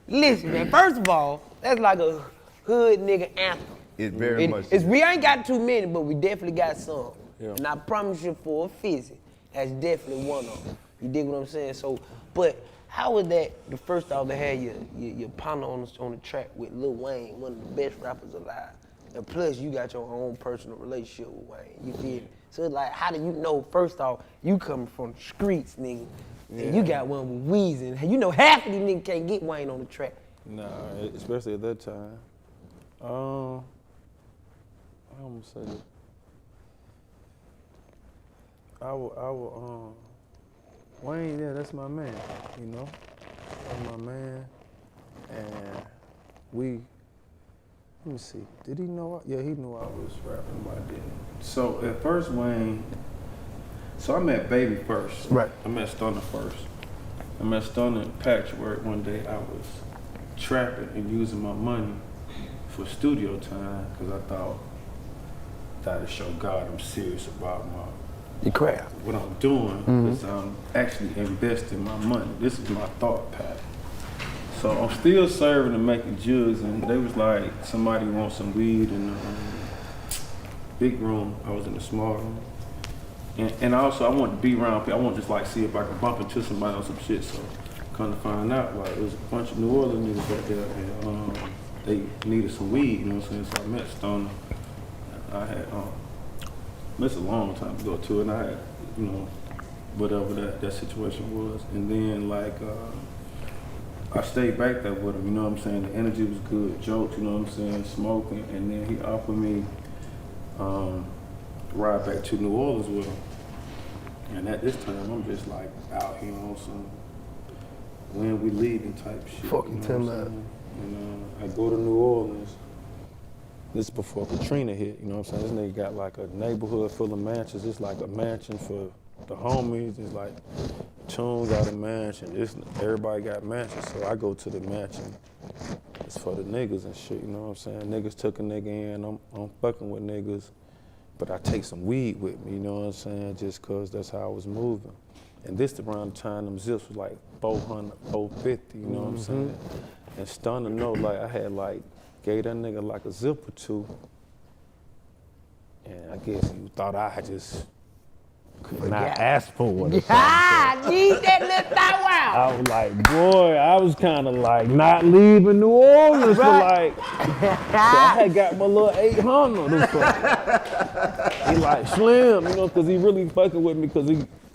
Listen, man. First of all, that's like a hood nigga anthem. It very much is. We ain't got too many, but we definitely got some. Yeah. And I promise you for a fizzy, that's definitely one of them. You dig what I'm saying? So, but how was that the first off to have your partner on the track with Lil Wayne, one of the best rappers alive? And plus, you got your own personal relationship with Wayne. You feel me? So it's like, how do you know, first off, you coming from the streets, nigga, and you got one with Weezy. You know half of these niggas can't get Wayne on the track. Nah, especially at that time. I'm gonna say that. I will, Wayne, yeah, that's my man, you know? That's my man. And let me see, did he know? Yeah, he knew I was rapping, but I didn't. So at first, Wayne, I met Baby first. Right. I met Stunner first. I met Stunner in Patchwork one day. I was trapping and using my money for studio time because I thought to show God I'm serious about Your craft. what I'm doing, because I'm actually investing my money. This is my thought pattern. So I'm still serving and making jugs, and they was like, somebody wants some weed in the big room. I was in the small room. And also I wanted to be around people. I wanted to just like see if I could bump into somebody on some shit. So come to find out, like, it was a bunch of New Orleans niggas out there, and they needed some weed, you know what I'm saying? So I met Stoner. I had, this a long time ago too, and I had, you know, whatever that situation was. And then like, I stayed back there with him, you know what I'm saying? The energy was good, jokes, you know what I'm saying, smoking. And then he offered me ride back to New Orleans with him. And at this time, I'm just like out here on some when we leaving type shit. Fucking you know what I'm saying? And I go to New Orleans. This is before Katrina hit, you know what I'm saying? This nigga got like a neighborhood full of mansions. It's like a mansion for the homies. It's like Tune got a mansion. Everybody got mansions. So I go to the mansion. It's for the niggas and shit, you know what I'm saying? Niggas took a nigga in. I'm fucking with niggas. But I take some weed with me, you know what I'm saying? Just cause that's how I was moving. And this around the time them zips was like 400, 450, you know what I'm saying? And Stunner know, like I had like, gave that nigga like a zip or two. And I guess you thought I had just could not ask for it. Ah, need that little thou out. I was like, boy, I was kind of like not leaving New Orleans for like, so I had got my little 800 or something. He like, Slim, you know, cause he really fucking with me cause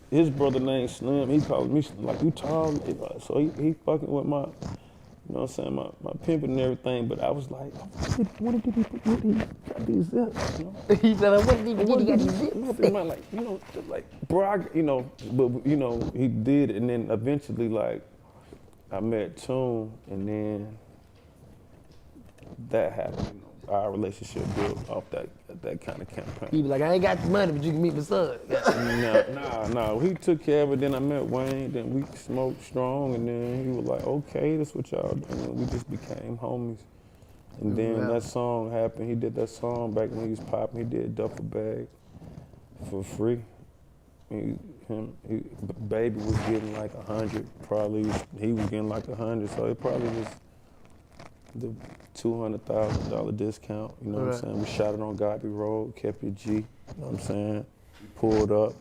his brother named Slim. He called me like, you tall? So he fucking with my, you know what I'm saying, my pimping and everything, but I was like, what did he got these zips, you know? He said, what did he got these zips? Like, you know, just like, bro, you know, but, you know, he did, and then eventually, like, I met Tune, and then that happened, you know, our relationship built off that kind of campaign. He was like, I ain't got the money, but you can meet my son. No, he took care of it, then I met Wayne, then we smoked strong, and then he was like, okay, that's what y'all doing. We just became homies. And then that song happened. He did that song back when he was popping. He did Duffel Bag for free. Baby was getting like 100, probably he was getting like 100, so it probably was the $200,000 discount. You know what I'm saying? We shot it on Godby Road, kept it G. You know what I'm saying? Pulled up.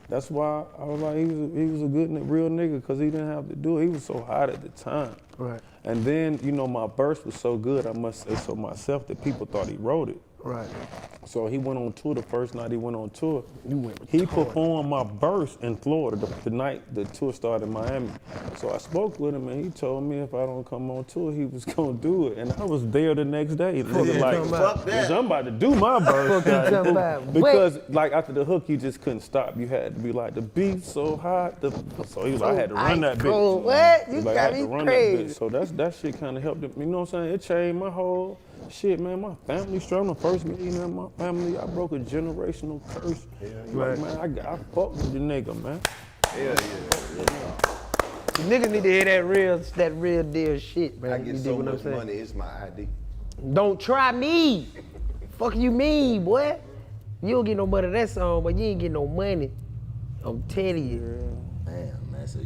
That's why I was like, he was a good, real nigga, because he didn't have to do it. He was so hot at the time. Right. And then, you know, my verse was so good, I must say so myself, that people thought he wrote it. Right. So he went on tour the first night he went on tour. went He performed my verse in Florida the night the tour started in Miami. So I spoke with him and he told me if I don't come on tour, he was gonna do it. And I was there the next day. Fuck that. I'm about to do my verse. talking about? Because like after the hook, you just couldn't stop. You had to be like, the beat's so hot. So he was like, I had to run that bitch. What? You Like, got I had to me run crazy. that bitch. So that shit kind of helped him. You know what I'm saying? It changed my whole shit, man. My family strong. The first millionaire in my family. I broke a generational curse. Like, man, I fuck with the nigga, man. Niggas need to hear that real deal shit, man. I You get dig so what I'm much saying? money, it's my ID. Don't try me. Fuck you mean, boy? You don't get no money of that song, but you ain't get no money. I'm telling you. Damn, man. So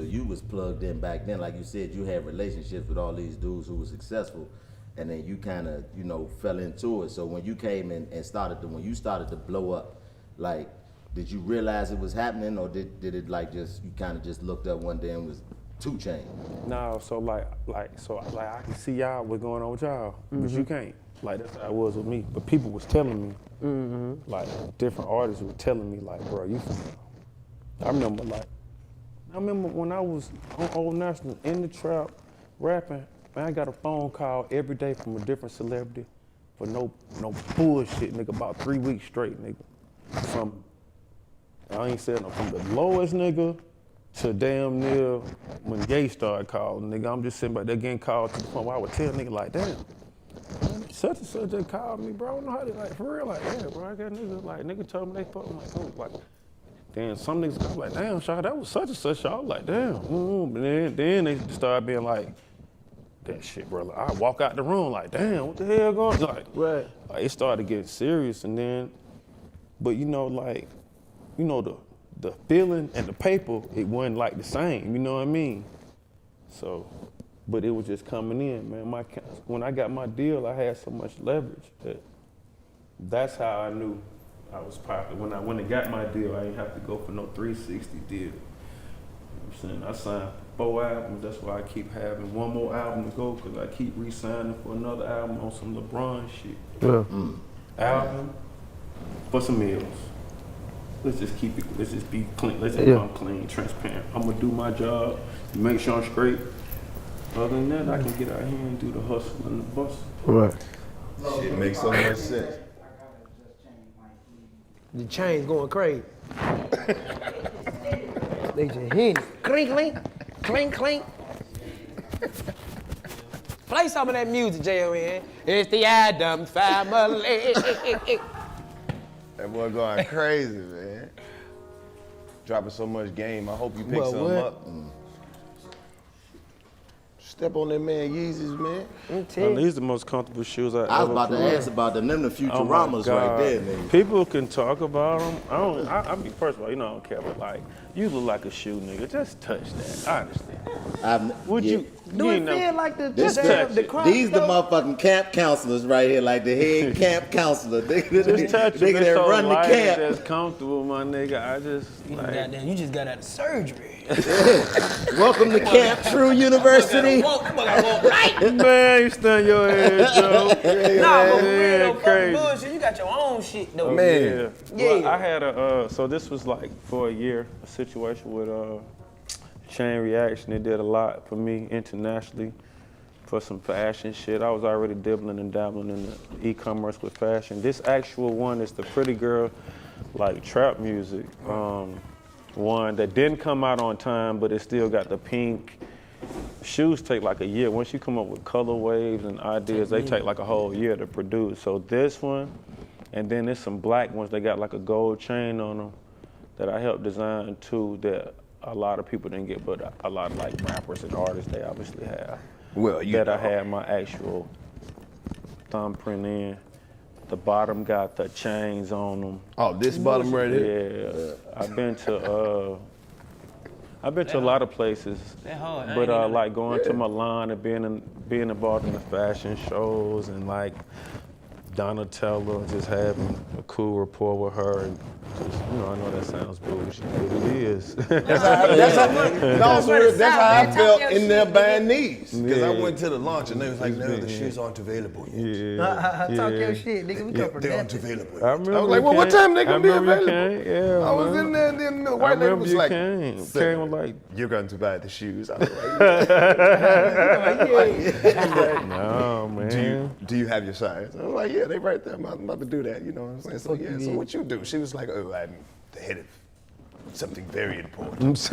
you was plugged in back then, like you said. You had relationships with all these dudes who were successful, and then you kind of, you know, fell into it. So when you came in and when you started to blow up, like, did you realize it was happening, or did it like just, you kind of just looked up one day and was 2 Chainz? No, so like I can see y'all what's going on with y'all, but you can't. Like that's how it was with me. But people was telling me, like different artists were telling me, like, bro, you. I remember when I was on Old National in the trap, rapping. Man, I got a phone call every day from a different celebrity for no bullshit, nigga. About 3 weeks straight, nigga. From I ain't saying no, from the lowest nigga to damn near when Gay started calling, nigga. I'm just sitting back there getting called to the point where I would tell nigga like, damn, such and such just called me, bro. I don't know how they, like, for real, like, yeah, bro, I got niggas, like, nigga told me they fuck. I'm like, oh, like, then some niggas got like, damn, Shaw, that was such and such. I was like, damn. But then they started being like, that shit, bro. Like, I walk out the room like, damn, what the hell going on? Like, it started getting serious, and then, but you know, like, you know, the feeling and the paper, it wasn't like the same, you know what I mean? So, but it was just coming in, man. When I got my deal, I had so much leverage that's how I knew I was popular. When I got my deal, I didn't have to go for no 360 deal. You know what I'm saying? I signed 4 albums. That's why I keep having one more album to go, because I keep re-signing for another album on some LeBron shit. Album for some meals. Let's just be clean. Let's just come clean, transparent. I'm gonna do my job, make sure I'm straight. Other than that, I can get out here and do the hustle and the bustle. Right. Shit makes so much sense. The chain's going crazy. They just hit it. Clink, clink, clink, clink. Play some of that music, J.O.N. It's the Addams Family. That boy going crazy, man. Dropping so much game. I hope you pick Well, some what? up. Step on that man Yeezys, man. These are the most comfortable shoes I I ever was about to put on. ask about them. Them the Oh my Futuramas right God. there, nigga. People can talk about them. I mean, first of all, you know I don't care, but like, you look like a shoe nigga. Just touch that, honestly. Would you? Do You it ain't feel never- like the This the crop these the though? motherfucking camp counselors right here, like the head camp counselor. Just touch Nigga it. that So run the light camp. and just comfortable, my nigga. I just like. Goddamn, you just got out of surgery. Welcome to Camp True University. Right? Man, you stun your head, Joe. Nah, but for real Yeah, though, fuck crazy. bullshit. You got your own shit though. Man. Yeah. Well, I had so this was like for a year, a situation with Chain Reaction. They did a lot for me internationally for some fashion shit. I was already dibbling and dabbling in the e-commerce with fashion. This actual one is the Pretty Girl, like trap music. One that didn't come out on time, but it still got the pink. Shoes take like a year. Once you come up with color waves and ideas, they take like a whole year to produce. So this one, and then there's some black ones that got like a gold chain on them that I helped design too, that a lot of people didn't get, but a lot of like rappers and artists, they obviously have. Well, you that know. I had my actual thumbprint in. The bottom got the chains on them. Oh, this bottom right here? Yeah. I've been to a lot of places, hard. but like going to Milan and being involved in the fashion shows and like Donatella, just having a cool rapport with her. And just, I know that sounds bullshit, but it is. That's how I felt in there buying these. Because I went to the launch and they was like, no, the shoes aren't available yet. Talk your shit, nigga. We come from They that. aren't available. I remember was like, well, what time they gonna be available? Yeah, I was in there and then the white lady was like, came "Sir, like, you're going to buy the shoes. I was like, no, man. do you have your size? I was like, yeah, they right there. I'm about to do that. You know what I'm saying? So yeah, so what you do? She was like, oh, I'm the head of something very important. Is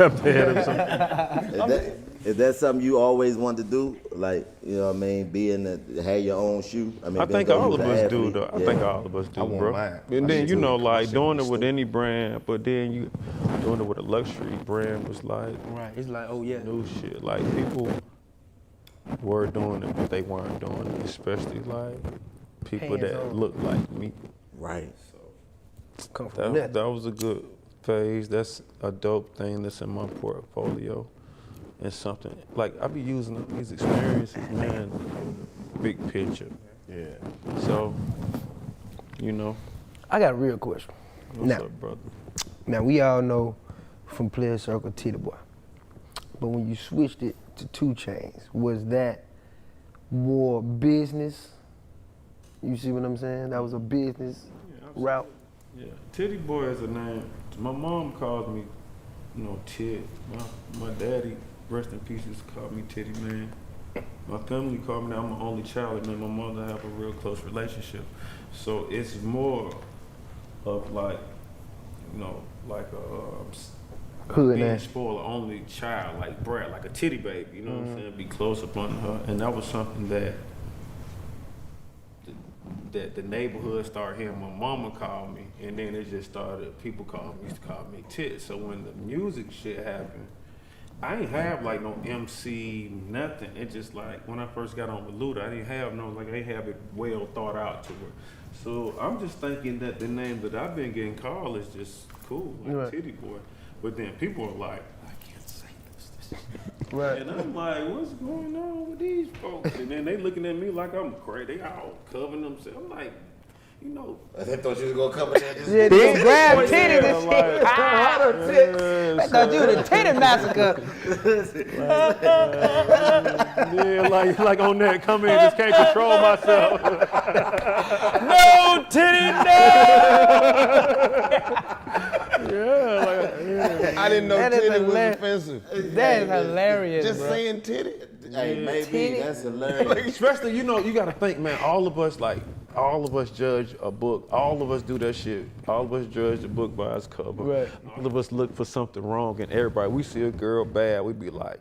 that something you always wanted to do? Like, you know what I mean, have your own shoe? I mean, I think all of us do, though. I think all of us do, want bro. mine. And then, like doing it with stupid. any brand, but then you doing it with a luxury brand was like Right. It's like, oh yeah. new shit. Like people were doing it, but they weren't doing it, especially like people that Hands-on. look like me. Right. Come from That was a good phase. That's a dope thing that's in my portfolio. And something, like I be using these experiences, man, big picture. Yeah. So, I got a real question. what's up, brother? Now we all know from Player Circle Tity Boi, but when you switched it to 2 Chainz, was that more business? You see what I'm saying? That was a business route. Yeah, Tity Boi is a name. My mom calls me, Tit. My daddy, rest in peace, used to call me Titty Man. My family called me that. I'm the only child, and then my mother have a real close relationship. So it's more of like, like a Hood being name. spoiled, only child, like Brad, like a titty baby. You know what I'm saying? Be close upon her, and that was something that the neighborhood started hearing. My mama called me, and then it just started. People used to call me Tit. So when the music shit happened, I ain't have like no MC, nothing. It just like when I first got on with Luda, I didn't have I didn't have it well thought out to her. So I'm just thinking that the name that I've been getting called is just cool, like Right. Tity Boi. But then people are like, I can't say this. Right. And I'm like, what's going on with these folks? And then they looking at me like I'm crazy. They all covering themselves. I'm like, They thought you was gonna come in there. Yeah, they grab titties and like, shit. I thought you were the titty massacre. yeah, like on that, come in, just can't control myself. No titty, Yeah, like, I didn't know That is titty was hilarious. offensive. That is hilarious, Just bro. saying titty. Hey, maybe Titty. that's hilarious. especially, you gotta think, man, all of us judge a book. All of us do that shit. All of us judge the book by its cover. Right. All of us look for something wrong in everybody. We see a girl bad, we be like,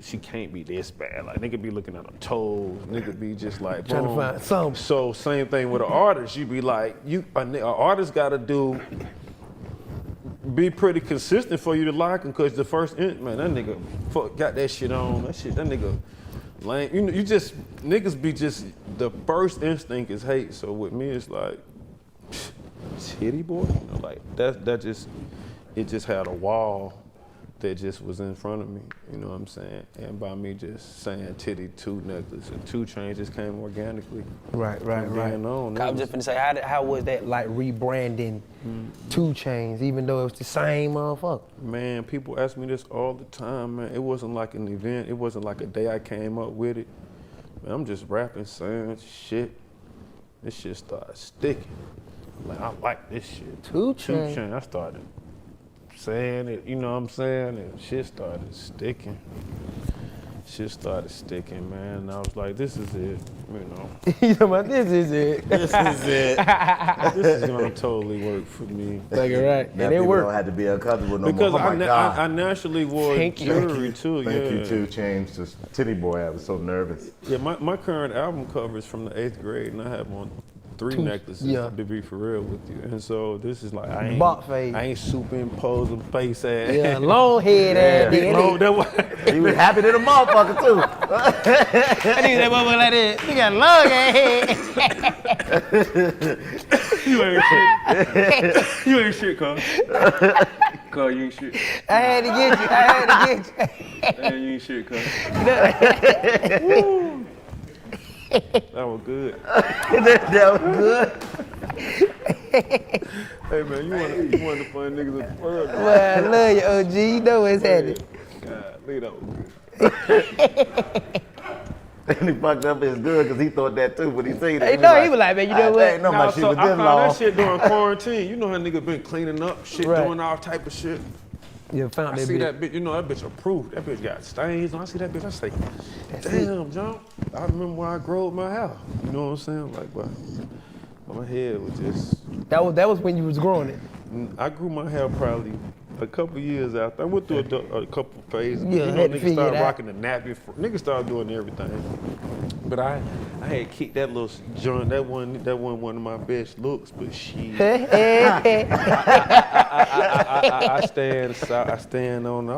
she can't be this bad. Like, nigga be looking at her toes. Nigga be just like, Trying to boom. find something. So same thing with an artist. You be like, an artist gotta be pretty consistent for you to like him, cause the first, man, that nigga got that shit on. That nigga lame. Niggas be just, the first instinct is hate. So with me, it's like, Tity Boi, like that just had a wall that just was in front of me, you know what I'm saying? And by me just saying Titty 2 necklace and 2 Chainz just came organically. Right. Being on. I was just finna say, how was that like rebranding 2 Chainz, even though it was the same motherfucker? Man, people ask me this all the time, man. It wasn't like an event. It wasn't like a day I came up with it. Man, I'm just rapping, saying shit. This shit started sticking. Like, I like this shit. 2 Chainz. I started saying it, you know what I'm saying? And shit started sticking. Man. And I was like, this is it, You know what? This is it. This is it. This is gonna totally work for me. Like it right. Now And it people worked. don't have to be uncomfortable no Because more. Oh my God. I naturally wore Thank you. jewelry too, Thank yeah. you too, Chainz. Just Titty Boy, I was so nervous. Yeah, my current album cover is from the 8th grade, and I have on 3 necklaces to be for real with you. And so this is like I ain't superimposing face ass. Yeah, long head ass nigga. He was happy to the motherfucker too. That nigga that motherfucker like that. He got long ass head. You ain't shit. You ain't shit, cuz. Cuz, you ain't shit. I had to get you. Man, you ain't shit, cuz. That was good. That was good. Hey man, you one of the fun niggas in the world. Well, I love you, OG. You know what's happening. God, look that was good. And he fucked up his good because he thought that too, but he seen it. He was like, man, you know what? Ain't no my shit was I this found long. that shit during quarantine. You know how nigga been cleaning up shit, doing all type of shit. Yeah, found I that see bitch. that bitch, you know that bitch approved. That bitch got stains on. I see that bitch, I say, damn, John. I remember when I growed my hair. You know what I'm saying? Like, but my head was just. That was when you was growing it. I grew my hair probably a couple years after. I went through a couple phases. Yeah, you know, had to niggas figure started it out. rocking the nappy. Niggas started doing everything. But I had kicked that little joint. That wasn't one of my best looks, but she. I stand on.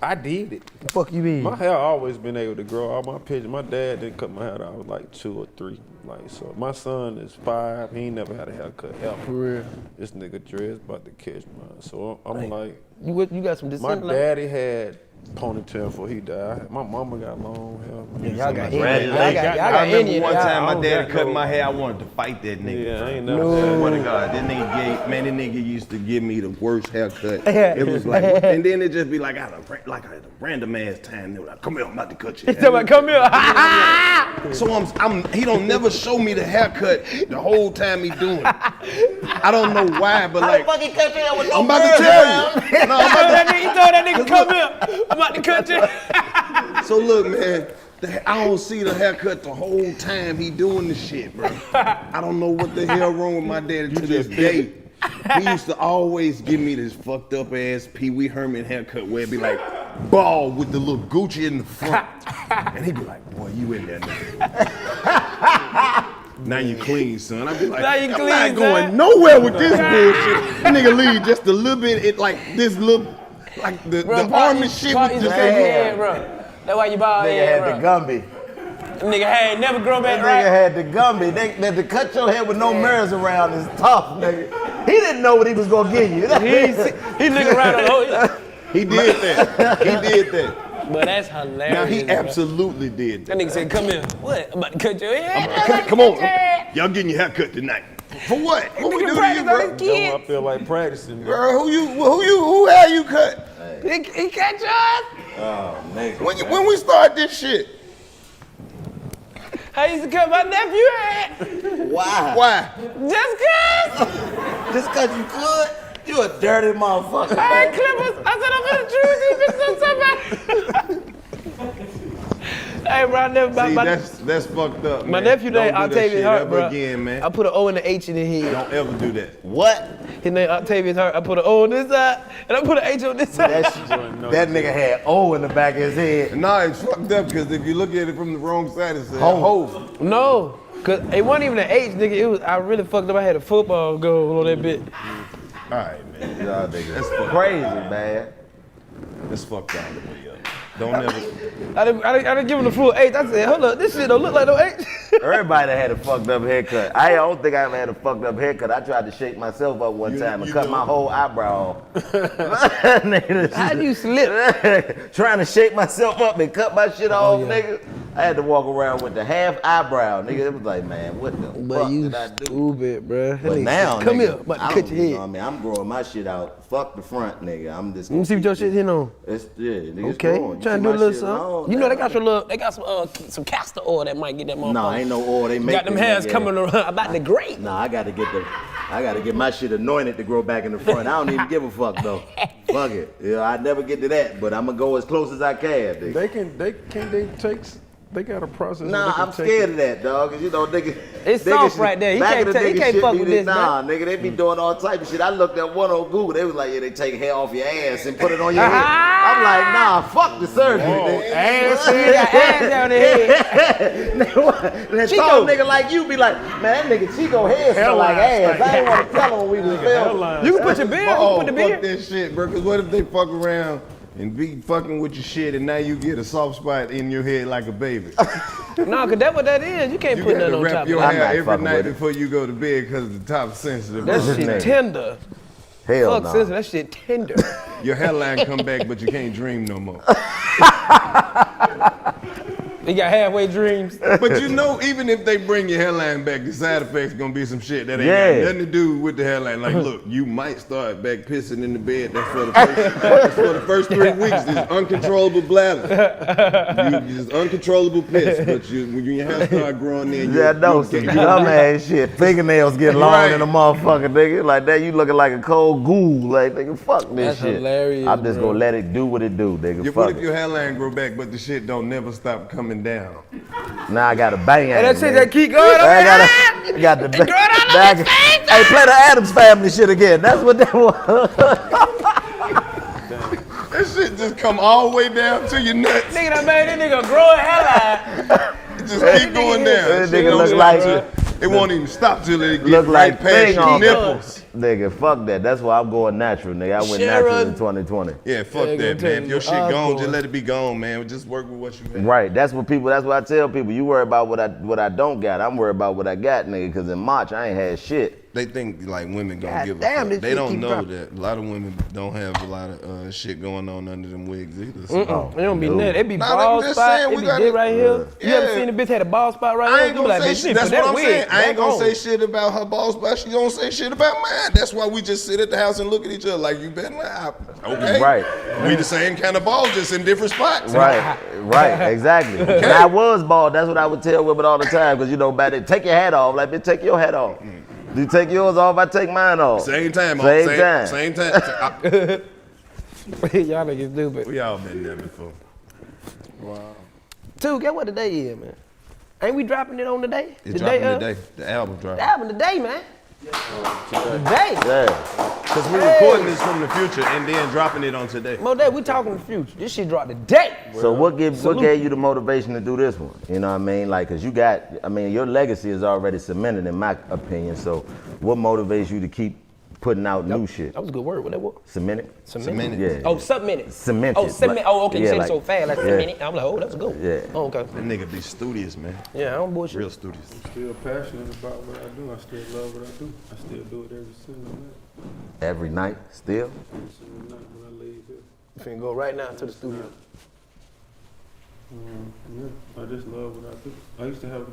I did it. The fuck you mean? My hair always been able to grow. All my pictures. My dad didn't cut my hair till I was like 2 or 3. Like so, my son is 5. He ain't never had a haircut ever. For real. This nigga Dre's about to catch mine. So I'm like, you got some my descent. daddy had ponytail before he died. My mama got long hair. Y'all got Congratulations. Indian. Y'all got I remember Indian. one time my don't daddy got cut no- my hair. I wanted to fight that nigga. Yeah, I ain't I never. swear to God, that nigga used to give me the worst haircut. It was like, and then it just be like at a random ass time. They were like, "Come here, I'm about to cut you." He's talking about, come here. So he don't never show me the haircut the whole time he doing it. I don't know why, but like, fucking cut your hair with no I'm about to birds tell around. you. No, I'm about to- He told that nigga, come here. I'm about to cut you. So look, man, I don't see the haircut the whole time he doing the shit, bro. I don't know what the hell wrong with my daddy to this day. He used to always give me this fucked up ass Pee Wee Herman haircut where it'd be like bald with the little Gucci in the front. And he'd be like, boy, you in there, nigga. Now you clean, son. I'd be like, Now you I'm clean, not going son." nowhere with this bullshit. That nigga leave just a little bit, the army shit Bro, was used just to cut your head, bro. That's why you bald Nigga head, had bro. the Gumby. Nigga had never grow back That right. nigga had the Gumby. They to cut your head with no mirrors around is tough, nigga. He didn't know what he was gonna give you. He looking around the whole. He did that. He did that. But that's hilarious. Now he bro. absolutely did That that. nigga said, come here. What? I'm about to cut your head. Come on, y'all getting your haircut tonight. For what? What we do to you, practice on bro? his kid. I feel like practicing. Bro. Girl, who hair you cut? He cut yours? Oh, nigga. When we start this shit? I used to cut my nephew head. Why? Why? Just cuz. Just cause you could? You a dirty motherfucker. I had clippers. I said, I'm gonna choose these bitches on somebody. Hey, bro, I never. See, my that's fucked up, my man. nephew named Don't do that Octavius shit Hart, ever bro. again, man. I put an O and an H in his head. Don't ever do that. What? His name Octavius Hart. I put an O on this side, and I put an H on this side. That nigga had O in the back of his head. Nah, it's fucked up because if you look at it from the wrong side, it says Ho. ho. No, cause it wasn't even an H, nigga. It was. I really fucked up. I had a football goal on that bit. All right, man. Y'all niggas That's fucked crazy, man. That's fucked all the way up. Don't ever. I didn't give him the full H. I said, hold up, this shit don't look like no H. Everybody that had a fucked up haircut. I don't think I ever had a fucked up haircut. I tried to shake myself up one time and cut my whole eyebrow off. How'd you slip? Trying to shake myself up and cut my shit off, nigga. I had to walk around with the half eyebrow, nigga. It was like, man, what the fuck did I do? stupid, bro. But now, come nigga, here, I'm about to cut your head. You know what I mean, I'm growing my shit out. Fuck the front, nigga. I'm just. Let me see what your shit hitting on. It's, yeah, nigga, it's Okay, growing. You trying see to do a my little shit something. long You know they now. got some castor oil that might get that motherfucker. No, ain't no oil. They make got them this hairs nigga. coming around about the grate. Nah, I gotta get my shit anointed to grow back in the front. I don't even give a fuck though. Fuck it. Yeah, I never get to that, but I'm gonna go as close as I can. Nigga. They take They got a process. Nah, I'm scared of that, dog. 'Cause you know, nigga. It's nigga soft right there. He back can't in the he nigga can't shit fuck be with this- this, Nah, man. nigga, they be doing all type of shit. I looked at one on Google. They was like, yeah, they take hair off your ass and put it on your head. I'm like, nah, fuck the surgery. nigga. Ass, he got ass down the head. That Chico. tall nigga like you be like, man, that nigga Chico head smell like ass. I ain't want to tell him when we was filming. You can put your beard, you can put the fuck beard. that shit, bro. Cause what if they fuck around and be fucking with your shit and now you get a soft spot in your head like a baby? No, cause that's what that is. You can't You put got nothing to on top wrap of your that. I'm hair not every fucking night with it. before you go to bed because the top sensitive. That Nigga. shit tender. Hell Fuck no. sensitive, that shit tender. Your hairline come back, but you can't dream no more. He got halfway dreams. But you know, even if they bring your hairline back, the side effects gonna be some shit that ain't Yeah. got nothing to do with the hairline. Like, look, you might start back pissing in the bed. That's for the first 3 weeks. It's uncontrollable bladder. You just uncontrollable piss. But when your hair start growing in, Yeah, no, see, dumb ass shit. Fingernails get long Right. in a motherfucker, nigga. Like that, you looking like a cold ghoul. Like, nigga, fuck this That's shit. hilarious, I'm just bro. gonna let it do what it do, nigga. What Fuck if it. your hairline grow back, but the shit don't never stop coming down? Now I got a bang. And that shit that keep going on. I got the back. Hey, play the Addams Family shit again. That's what that was. That shit just come all the way down to your nuts. Nigga done made this nigga grow a hairline. It just keep going down. That Shit nigga don't look stop like till- it won't even stop till it look get like right past thing your on nipples. Nigga, fuck that. That's why I'm going natural, nigga. I went natural in 2020. Yeah, fuck Yeah, that, gonna man. If your shit tell gone, you, just let it be gone, man. Just work with what you have. Right, that's what I tell people. You worry about what I don't got. I'm worried about what I got, nigga. Because in March I ain't had shit. They think like women gonna God give a damn, fuck. this They shit don't keep know dropping. that a lot of women don't have a lot of shit going on under them wigs either. So. It don't be nothing. It be Nah, bald I'm just spot. saying, It we be gotta- this right here. You ever Yeah. seen a bitch had a bald spot right I here? ain't You be gonna like, say bitch, shit. you That's put what that I'm wig saying. I back ain't gonna on. say shit about her boss, but she don't say shit about mine. That's why we just sit at the house and look at each other like you better not. Okay. Right. We the same kind of balls, just in different spots. Right, exactly. When I was bald, that's what I would tell women all the time. Because, you know, back then, take your hat off. Like, bitch, take your hat off. You take yours off, I take mine off. Same time. Same time. Same time. Y'all niggas stupid. We all been there before. Two, get what the day is, man. Ain't we dropping it on the day? It's dropping today. The album dropping. The album today, man. Today. Yeah. Because we're recording this from the future and then dropping it on today. Mo Day, we talking the future. This shit dropped today. So what gave you the motivation to do this one? You know what I mean? Like, cause you got, I mean, your legacy is already cemented in my opinion. So what motivates you to keep putting out new shit? That was a good word. What that was? Cemented? Cemented. Yeah. Oh, submitted. Cemented. Oh, cement. Like- Oh, okay. You yeah, said like- it so fast, like yeah. cemented. I'm like, oh, that's good. Yeah. Oh, okay. That nigga be studious, man. Yeah, I don't bullshit. Real studious. Still passionate about what I do. I still love what I do. I still do it every single night. Every night, still? Every single night when I leave here. You finna go right now to the studio. Yeah, I just love what I do. I used to have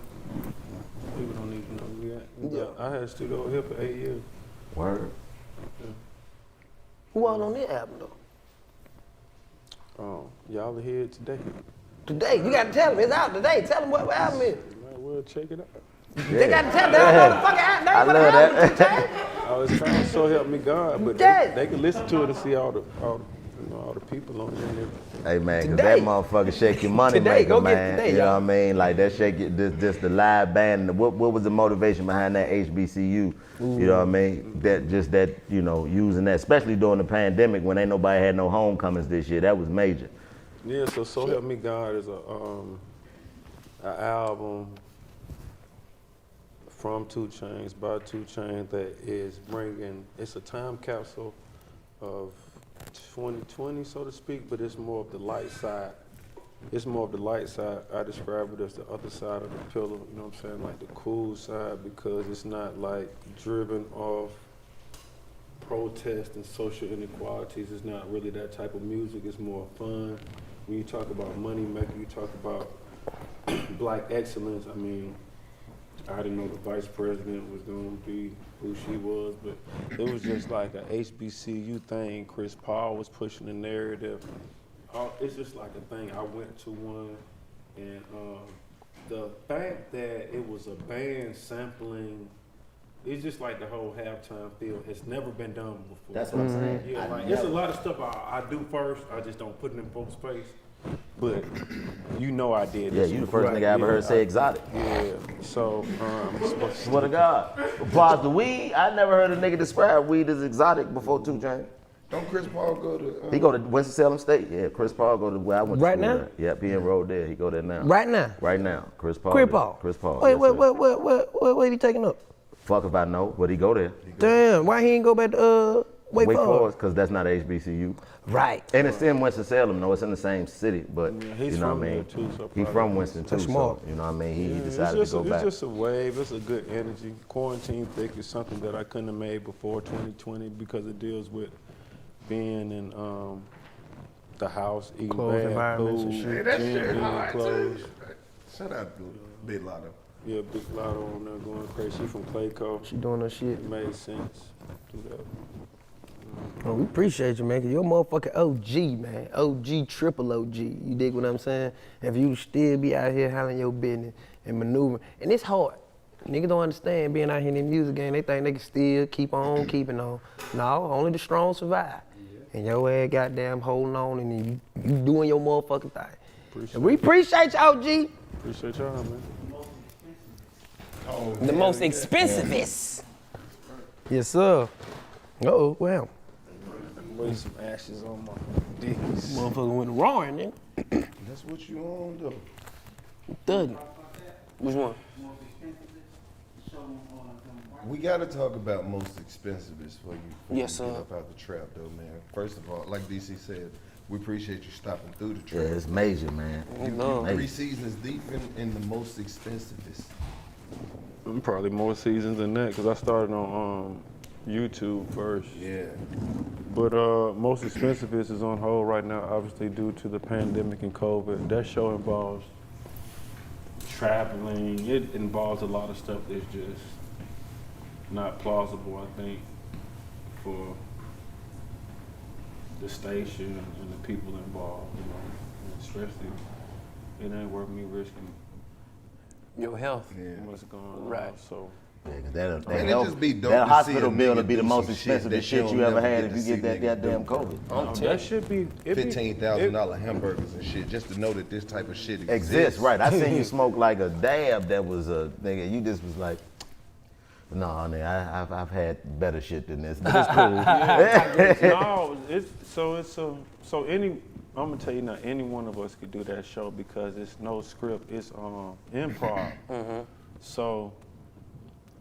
people don't even know me. Yeah. I had a studio over here for 8 years. Word. Who all on this album though? Y'all are here today. Today, you gotta tell them it's out today. Tell them what album is. Might well check it out. They gotta tell them they don't know the fucking album. They I ain't put love the album that. today. I was trying to so help me God, but Yes. they can listen to it and see all the people on there. Hey man, cause Today. that motherfucker shake your money Today, maker, go get man. today, you know y'all. what I mean? Like that shake it, this the live band. What was the motivation behind that HBCU? You know what I mean? That you know, using that, especially during the pandemic when ain't nobody had no homecomings this year. That was major. Yeah, so help me God is a album from 2 Chainz by 2 Chainz that is bringing. It's a time capsule of 2020, so to speak, but it's more of the light side. It's more of the light side. I describe it as the other side of the pillar, you know what I'm saying? Like the cool side, because it's not like driven off protest and social inequalities. It's not really that type of music. It's more fun. When you talk about money making, you talk about black excellence. I mean, I didn't know the vice president was going to be who she was, but it was just like a HBCU thing. Chris Paul was pushing the narrative. It's just like a thing. I went to one, and the fact that it was a band sampling, it's just like the whole halftime feel has never been done before. That's what I'm saying. Yeah, like it's a lot of stuff I do first. I just don't put it in folks' face. but you know I did Yeah, this. you the first nigga I ever heard say exotic. Yeah, so, Swear to God. Besides the weed, I never heard a nigga describe weed as exotic before 2 Chainz. Don't Chris Paul go to? He go to Winston-Salem State. Yeah, Chris Paul go to where I went to Right school now? at. Yep, he enrolled there. He go there now. Right now? Right now. Chris Paul. Chris there. Paul. Chris Paul. Wait, yes, sir. what he taking up? Fuck if I know, but he go there. Damn, why he ain't go back to Wake Forest? because that's not HBCU. Right. And it's in Winston-Salem, though. It's in the same city, but he's you know from what I mean? there too, so He probably from Winston too, That's smart. so you know what I mean? He it's decided to go back. It's just a wave. It's a good energy. Quarantine thick is something that I couldn't have made before 2020 because it deals with being in the house, eating Closed bad environments and food, shit. Hey, that gym shit being hard closed. too. Shout out to Big Lotto. Yeah, Big Lotto on there going crazy. She from Clayco. She doing her shit. It made sense. Do that. Oh, we appreciate you, man, because you're a motherfucking OG, man. OG, triple OG. You dig what I'm saying? If you still be out here handling your business and maneuvering, and it's hard. Niggas don't understand being out here in the music game. They think they can still keep on keeping on. No, only the strong survive. And your ass goddamn holding on and you doing your motherfucking thing. And we appreciate you, OG. Appreciate y'all, man. The most expensivest. Yes, sir. Uh-oh, well. Waste some ashes on my dick. Motherfucker went roaring, then. That's what you on though. Thugging. Which one? We gotta talk about most expensivest for you. Yes, Get sir. up out the trap though, man. First of all, like DC said, we appreciate you stopping through the Yeah, trap. it's major, man. No. 3 seasons deep in the most expensivest. I'm probably more seasons than that because I started on YouTube first. Yeah. But most expensive is on hold right now, obviously due to the pandemic and COVID. That show involves traveling. It involves a lot of stuff that's just not plausible, I think, for the station and the people involved, you know. And especially, it ain't worth me risking Your health. Yeah. what's going on. Right. So Yeah, 'cause that Man, it just be dope that to see hospital a bill nigga will be the do most some shit expensive that shit you you don't ever never had get if to you see get that niggas goddamn do. COVID. that should be it be- $15,000 hamburgers and shit just to know that this type of shit Exists, right. I seen you smoke like a dab that was a nigga, you just was like, no, nigga, I've had better shit than this. But it's cool. No, so I'm gonna tell you now, any one of us could do that show because it's no script, it's improv. So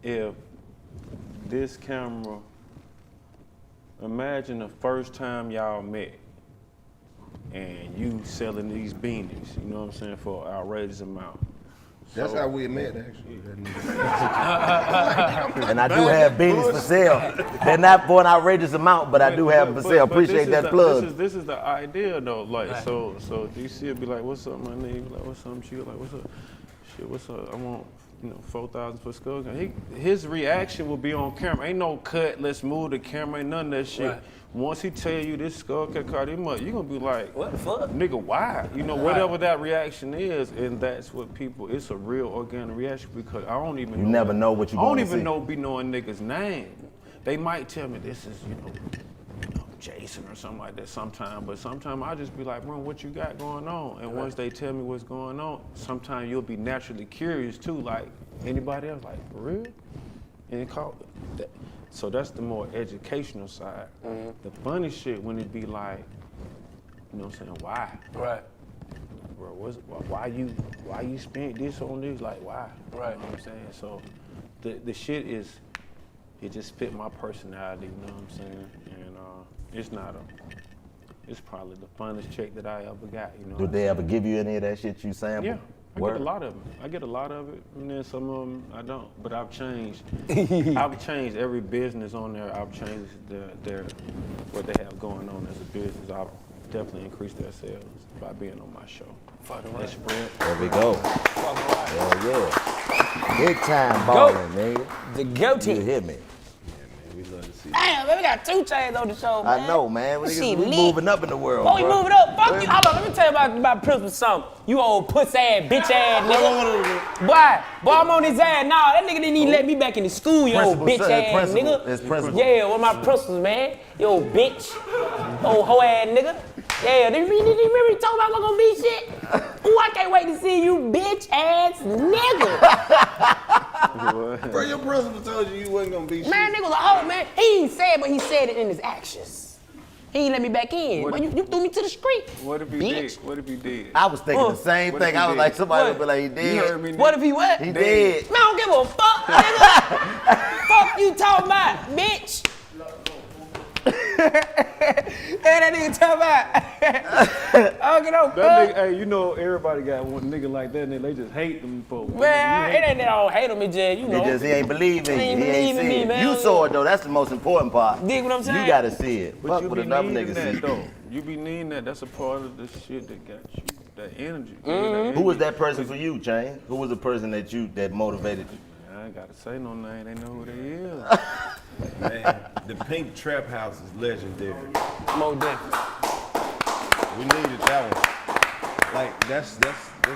if this camera, imagine the first time y'all met and you selling these beanies, you know what I'm saying, for an outrageous amount. That's how we met, actually. And I do have beanies for sale. They're not for an outrageous amount, but I do have them for sale. Appreciate that plug. This is the idea though. Like so DC will be like, "What's up, my nigga?" Be like, "What's up, Chico?" Like, "What's up?" Shit, what's up? I want 4,000 for skull. His reaction will be on camera. Ain't no cut. Let's move the camera. Ain't none of that shit. Right. Once he tell you this skull cut caught him up, you gonna be like, What the fuck? nigga, why? Whatever that reaction is, and that's what people. It's a real organic reaction because I don't even. You know never know what you're I don't gonna even see. know be knowing niggas' name. They might tell me this is Jason or something like that sometime, but sometimes I just be like, bro, what you got going on? And once they tell me what's going on, sometimes you'll be naturally curious too, like anybody else, like, for real? And that. So that's the more educational side. The funny shit when it be like, you know what I'm saying, why? Right. Bro, why you spent this on this? Like, why? Right. You know what I'm saying? So the shit is, it just fit my personality, you know what I'm saying? And it's probably the funnest check that I ever got, you know. Did they ever give you any of that shit you sampled? Yeah, I Word? get a lot of them. I get a lot of it, and then some of them I don't. But I've changed. I've changed every business on there. I've changed their what they have going on as a business. I've definitely increased their sales by being on my show. Fucking That's right. spread. There we go. Fucking right. Hell yeah. Big time balling, nigga. The goatee. You hit me. We love to see Damn, man, we got 2 Chainz on the show, man. I know, man. This We shit lit. moving up in the world. Boy, we bro. moving up. Fuck you. Hold on, let me tell you about Principal something. You old pussy ass, bitch ass nigga. Boy, I'm on his ass. Nah, that nigga didn't even let me back in the school, you old Principal, bitch son, ass principal. nigga. It's principal. Yeah, one of my principals, man. You old bitch. Old hoe ass nigga. Yeah, did you remember you talking about what gonna be shit? Ooh, I can't wait to see you, bitch ass nigga. Bro, your principal told you wasn't gonna be shit. Man, nigga was a hoe, man. He ain't said, but he said it in his actions. He ain't let me back in. But you threw me to the street. What if he bitch. did? What if he did? I was thinking the same What if thing. he I was did? like, somebody What? would be like, he did. You heard me. What if he what? He Man, did. I don't give a fuck, nigga. Fuck you talking about, bitch. Hey, that nigga talking about. I don't get no That fuck. nigga, hey, you know everybody got one nigga like that, and they just hate them folks. Man, it ain't that I don't hate him, it just, you know. He ain't believing He you. ain't He ain't believing me, see it. man. You saw it though. That's the most important part. Dig what I'm saying? You gotta see it. But Fuck you what be another needing nigga that see. though. You be needing that. That's a part of the shit that got you. That energy. Who was that person for you, Chainz? Who was the person that motivated you? I ain't gotta say no name. They know who they is. Man, the Pink Trap House is legendary. Mo different. We needed that one. Like that's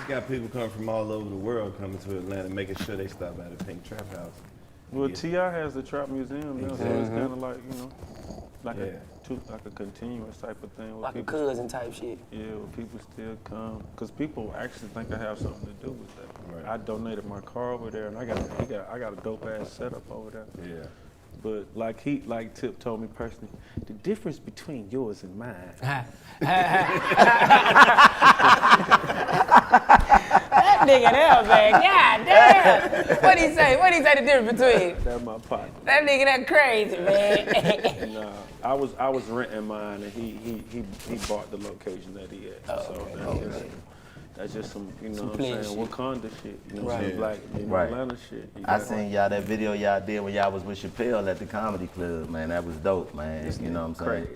got people coming from all over the world coming to Atlanta, making sure they stop by the Pink Trap House. Well, T.I. has the Trap Museum now, so it's kind of like, you know, like like a continuous type of thing. Where Like a people, cousin type shit. yeah, where people still come, because people actually think I have something to do with that. Right. I donated my car over there, and I got a dope ass setup over there. Yeah. But like Tip told me personally, the difference between yours and mine. That nigga there, man. God damn. What'd he say? What'd he say the difference between? That's my partner. That nigga that crazy, man. And I was renting mine, and he bought the location that he at. That's just some, you know what I'm saying, shit. Wakanda shit. You know, Right. some black, you know, Right. Atlanta shit. You I got- seen y'all that video y'all did when y'all was with Chappelle at the comedy club, man. That was dope, man. You know what I'm saying? Crazy.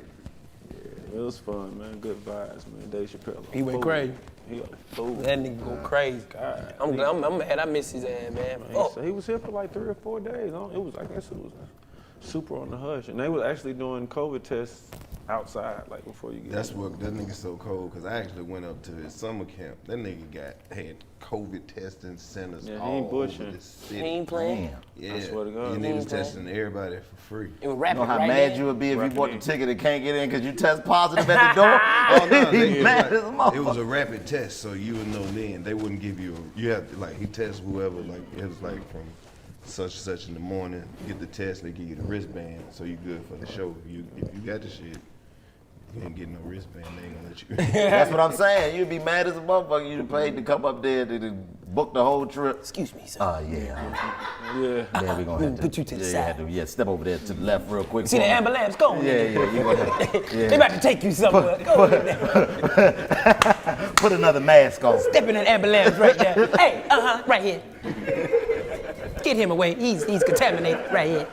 Yeah, it was fun, man. Good vibes, man. Dave Chappelle. He went crazy. He a fool. That nigga go crazy. I'm mad I miss his ass, man. Oh. So he was here for like 3 or 4 days. It was, I guess it was super on the hush. And they was actually doing COVID tests outside, like before you get That's in. what that nigga's so cold because I actually went up to his summer camp. That nigga had COVID testing centers Yeah, he all ain't over bullshitting. the city. He ain't playing. Damn. Yeah, I swear to God. and He they was ain't playing. testing everybody for free. It was You rapping know how right mad there. you would be if you Rapping bought the in. ticket and can't get in because you test positive at the door? Oh no, He they, mad as a it was motherfucker. a rapid test, so you would know then. They wouldn't give you. You have to he tests whoever. Like it was like from such and such in the morning. You get the test, they give you the wristband, so you good for the show. If you got the shit, you ain't getting no wristband. They ain't gonna let you. That's what I'm saying. You'd be mad as a motherfucker. You'd paid to come up there to book the whole trip. Excuse me, sir. Yeah. Yeah. Yeah, we gonna have to Put you to the side. step over there to the left real quick. See the ambulance? Go on. Yeah, nigga. yeah, you gonna have They about to take you somewhere. Go on. put another mask on. Step in that ambulance right there. Hey, right here. Get him away. He's contaminated right here.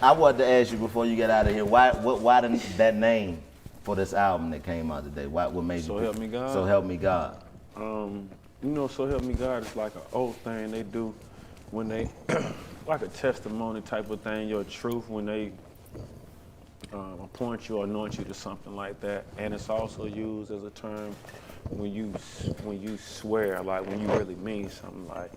I wanted to ask you before you get out of here, why that name for this album that came out today? What made you? So Help Me God? So Help Me God. You know, So Help Me God is like an old thing they do when they, like a testimony type of thing, your truth, when they appoint you or anoint you to something like that. And it's also used as a term when you swear, like when you really mean something, like,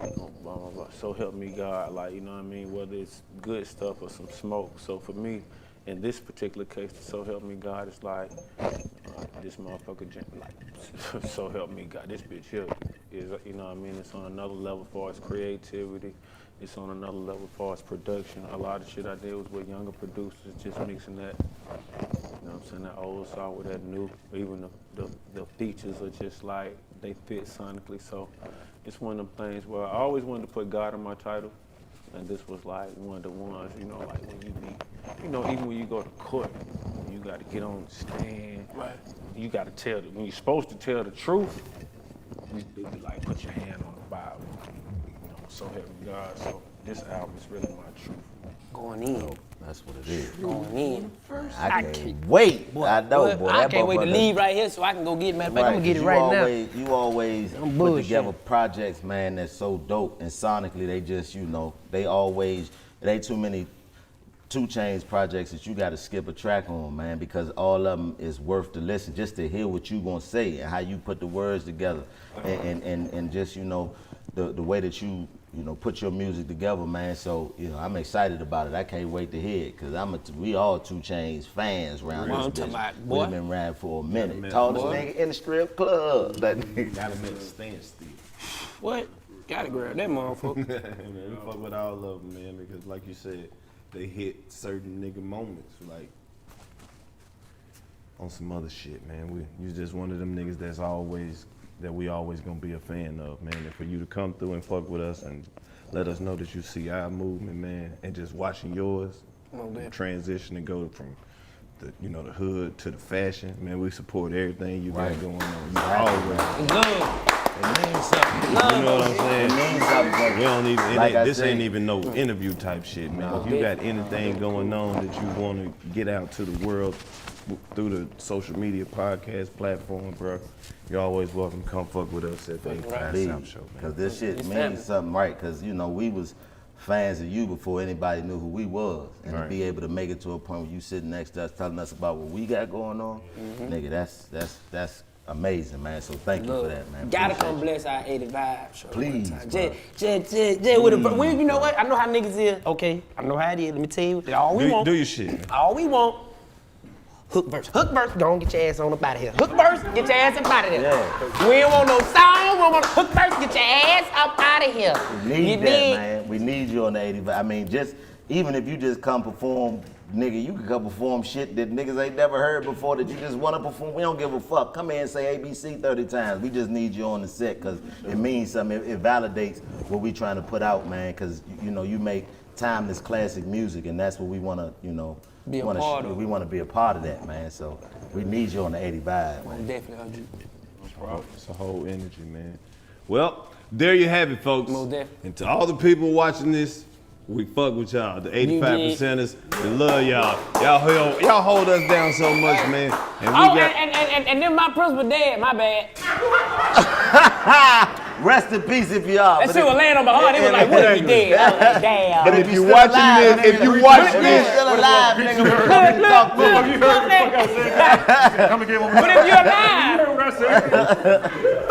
you know, blah, blah, blah. So help me God, like, you know what I mean? Whether it's good stuff or some smoke. So for me, in this particular case, so help me God, it's like, this motherfucker, like, so help me God, this bitch here is, you know what I mean? It's on another level for its creativity. It's on another level for its production. A lot of shit I did was with younger producers, just mixing that, you know what I'm saying, that old song with that new. Even the features are just like, they fit sonically. So it's one of them things where I always wanted to put God in my title. And this was like one of the ones, you know, like when you be, you know, even when you go to court, you got to get on the stand. Right. You got to tell, when you're supposed to tell the truth, they be like, put your hand on the Bible. You know, so help me God. So this album is really my truth. Going in. That's what it is. Going in. I can't wait. Boy, I know, boy. I that can't wait to motherfucker- leave right here so I can go get it. Matter of fact, I'm gonna get it you right always, You always I'm put bullshitting. together projects, man, that's so dope. And sonically, they just, you know, they always, it ain't too many 2 Chainz projects that you got to skip a track on, man, because all of them is worth the listen, just to hear what you gonna say and how you put the words together, and just, you know, the way that you put your music together, man. So, I'm excited about it. I can't wait to hear it, because we all 2 Chainz fans around this bitch. We've been riding for a minute. Tallest nigga in the strip club. That nigga. Gotta make a standstill. What? Gotta grab that motherfucker. Man, we fuck with all of them, man, because like you said, they hit certain nigga moments, like on some other shit, man. You just one of them niggas that we always gonna be a fan of, man. And for you to come through and fuck with us and let us know that you see our movement, man, and just watching yours transition and go from the hood to the fashion, man, we support everything you got going on. You always Love. It means something. You know what I'm saying? It means something. We don't even. This ain't even no interview type shit, man. If you got anything going on that you want to get out to the world through the social media podcast platform, bro, you're always welcome to come fuck with us at the 85 South Show, man. Because this shit means something, right? Because we was fans of you before anybody knew who we was, and to be able to make it to a point where you sitting next to us telling us about what we got going on, nigga, that's amazing, man. So thank you for that, man. Gotta come bless our 85 show. Please, with a, you know what? I know how niggas is. Okay, I know how it is. Let me tell you, all we want. Do your shit, man. All we want. Hook verse, go on, get your ass on up out of here. Hook verse, get your ass up out of here. Yeah. We don't want no song, we don't want hook verse, get your ass up out of here. We need that, man. We need you on the 85. I mean, even if you just come perform, nigga, you can come perform shit that niggas ain't never heard before that you just want to perform. We don't give a fuck. Come here and say ABC 30 times. We just need you on the set because it means something. It validates what we trying to put out, man, because, you make timeless classic music, and that's what we want to, we want to be a part of that, man. So we need you on the 85, man. Definitely, It's a whole energy, man. Well, there you have it, folks. Most definitely. And to all the people watching this, we fuck with y'all. The 85%ers, we love y'all. Y'all hold us down so much, man. And and then my principal dad, my bad. Rest in peace if you are. That shit was laying on my heart. He was like, what if he dead? I was like, damn. But if you watching this, still alive, nigga, we're coming to talk to you. But if you're alive,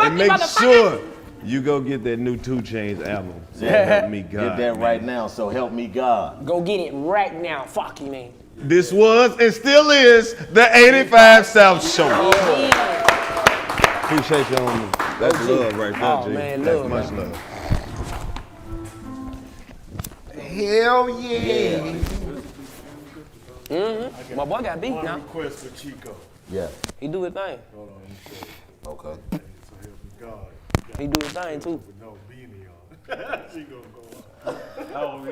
and make sure you go get that new 2 Chainz album. So help me God. Get that right now, so help me God. go get it right now. Fuck you, man. This was and still is the 85 South Show. Appreciate you on me. That's love right there, G. Man, That's love, much love. Hell yeah. My boy got beat now. Request for Chico. Yeah. He do his thing. Hold on, let me show you. Okay. So help me God. He do his thing too. With no beanie on. She gonna go up. Oh, yeah.